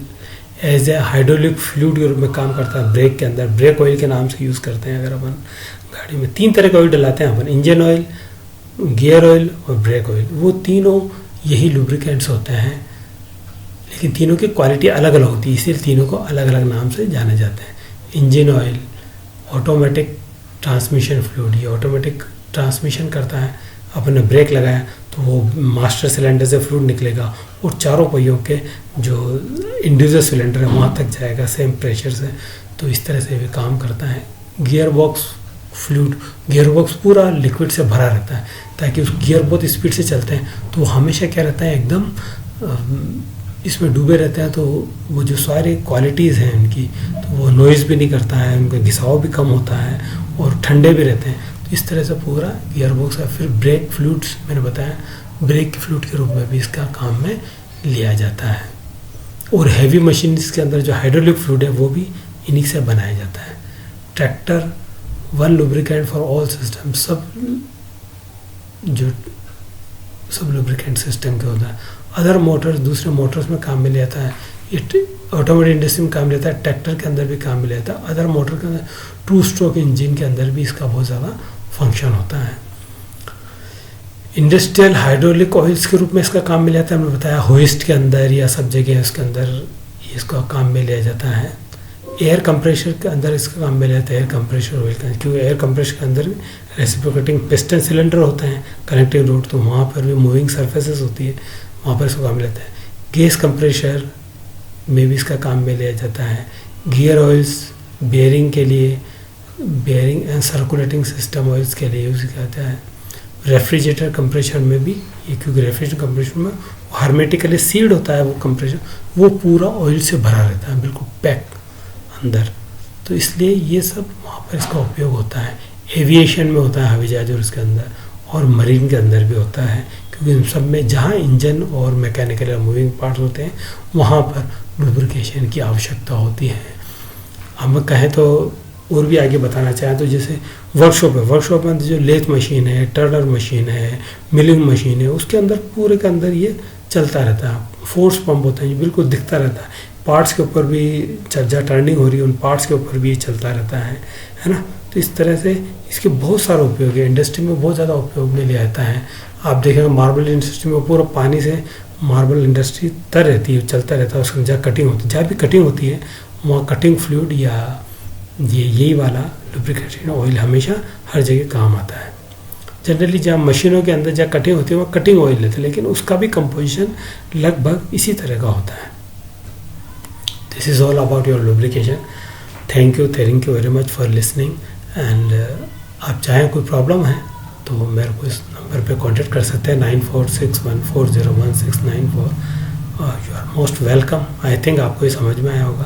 A: as a hydraulic fluid के रूप में काम करता है। ब्रेक के अंदर ब्रेक ऑयल के नाम से यूज़ करते हैं। अगर अपन गाड़ी में 3 तरह का ऑयल डलाते हैं अपन, इंजन ऑयल, गियर ऑयल और ब्रेक ऑयल, वो तीनों यही लुब्रिकेंट्स होते हैं, लेकिन तीनों की क्वालिटी अलग अलग होती है, इसलिए तीनों को अलग अलग नाम से जाने जाते हैं। Engine oil automatic transmission fluid, ये ऑटोमेटिक ट्रांसमिशन करता है। अपने ब्रेक लगाया तो वो मास्टर सिलेंडर से फ्लूइड निकलेगा और चारों पहियों के जो इंडिविजुअल सिलेंडर है वहाँ तक जाएगा सेम प्रेशर से, तो इस तरह से भी काम करता है। Gear box fluid, gear box पूरा लिक्विड से भरा रहता है, ताकि उस गियर बहुत स्पीड से चलते हैं तो वो हमेशा क्या रहता है, एकदम इसमें डूबे रहते हैं, तो वो जो सारी क्वालिटीज़ हैं उनकी, तो वो नॉइज़ भी नहीं करता है, उनका घिसाव भी कम होता है और ठंडे भी रहते हैं। तो इस तरह से पूरा गियर बॉक्स है। फिर ब्रेक फ्लूइड्स मैंने बताया, ब्रेक के फ्लूइड के रूप में भी इसका काम में लिया जाता है। और हैवी मशीन के अंदर जो हाइड्रोलिक फ्लूइड है वो भी इन्हीं से बनाया जाता है। Tractor, one lubricant for all system, सब लुब्रिकेंट सिस्टम के होता है। अदर मोटर्स, दूसरे मोटर्स में काम में लिया जाता है। ये ऑटोमोटिव इंडस्ट्री में काम लेता है, ट्रैक्टर के अंदर भी काम में लेता है। अदर मोटर के अंदर, 2 स्ट्रोक इंजन के अंदर भी इसका बहुत ज़्यादा फंक्शन होता है। इंडस्ट्रियल हाइड्रोलिक ऑयल्स के रूप में इसका काम में लिया जाता है, हमने बताया होइस्ट के अंदर या सब जगह उसके अंदर इसका काम में लिया जाता है। एयर कंप्रेशर के अंदर इसका काम में लिया जाता है, एयर कंप्रेशर ऑयल का, क्योंकि एयर कंप्रेशर के अंदर भी रेसिप्रोकेटिंग पिस्टन सिलेंडर होते हैं, कनेक्टिंग रोड, तो वहाँ पर भी मूविंग सर्फेसेस होती है, वहाँ पर इसका काम लेता है। गैस कंप्रेशर में भी इसका काम में लिया जाता है। गियर ऑयल्स, बेयरिंग के लिए, bearing and circulating system oils के लिए यूज़ किया जाता है। रेफ्रिजरेटर कंप्रेशर में भी ये, क्योंकि रेफ्रिजरेटर कंप्रेशर में हार्मेटिकली सील्ड होता है वो कंप्रेशर, वो पूरा ऑयल से भरा रहता है, बिल्कुल पैक अंदर, तो इसलिए ये सब वहाँ पर इसका उपयोग होता है। एविएशन में होता है, हवाई जहाज और उसके अंदर, और मरीन के अंदर भी होता है, क्योंकि इन सब में जहाँ इंजन और मैकेनिकल या मूविंग पार्ट्स होते हैं वहाँ पर लुब्रिकेशन की आवश्यकता होती है। हम कहें तो और भी आगे बताना चाहें तो जैसे वर्कशॉप है, वर्कशॉप में जो लेथ मशीन है, टर्नर मशीन है, मिलिंग मशीन है, उसके अंदर पूरे के अंदर ये चलता रहता है। फोर्स पंप होता है, ये बिल्कुल दिखता रहता है। पार्ट्स के ऊपर भी जहाँ टर्निंग हो रही है उन पार्ट्स के ऊपर भी ये चलता रहता है ना। तो इस तरह से इसके बहुत सारे उपयोग है, इंडस्ट्री में बहुत ज़्यादा उपयोग में लिया जाता है। आप देखेंगे मार्बल इंडस्ट्री में पूरा पानी से मार्बल इंडस्ट्री तर रहती है, चलता रहता है, उसमें जहाँ कटिंग होती है, जहाँ भी कटिंग होती है वहाँ कटिंग फ्लूइड या यही वाला लुब्रिकेशन ऑयल हमेशा हर जगह काम आता है। जनरली जहाँ मशीनों के अंदर जहाँ कटिंग होती है वहाँ कटिंग ऑयल लेते हैं, लेकिन उसका भी कंपोजिशन लगभग इसी तरह का होता है। This is all about your lubrication. Thank you very much for listening. And आप चाहें कोई प्रॉब्लम है तो मेरे को इस नंबर पे कांटेक्ट कर सकते हैं 9461401694। You are most welcome. I think आपको ये समझ में आया होगा।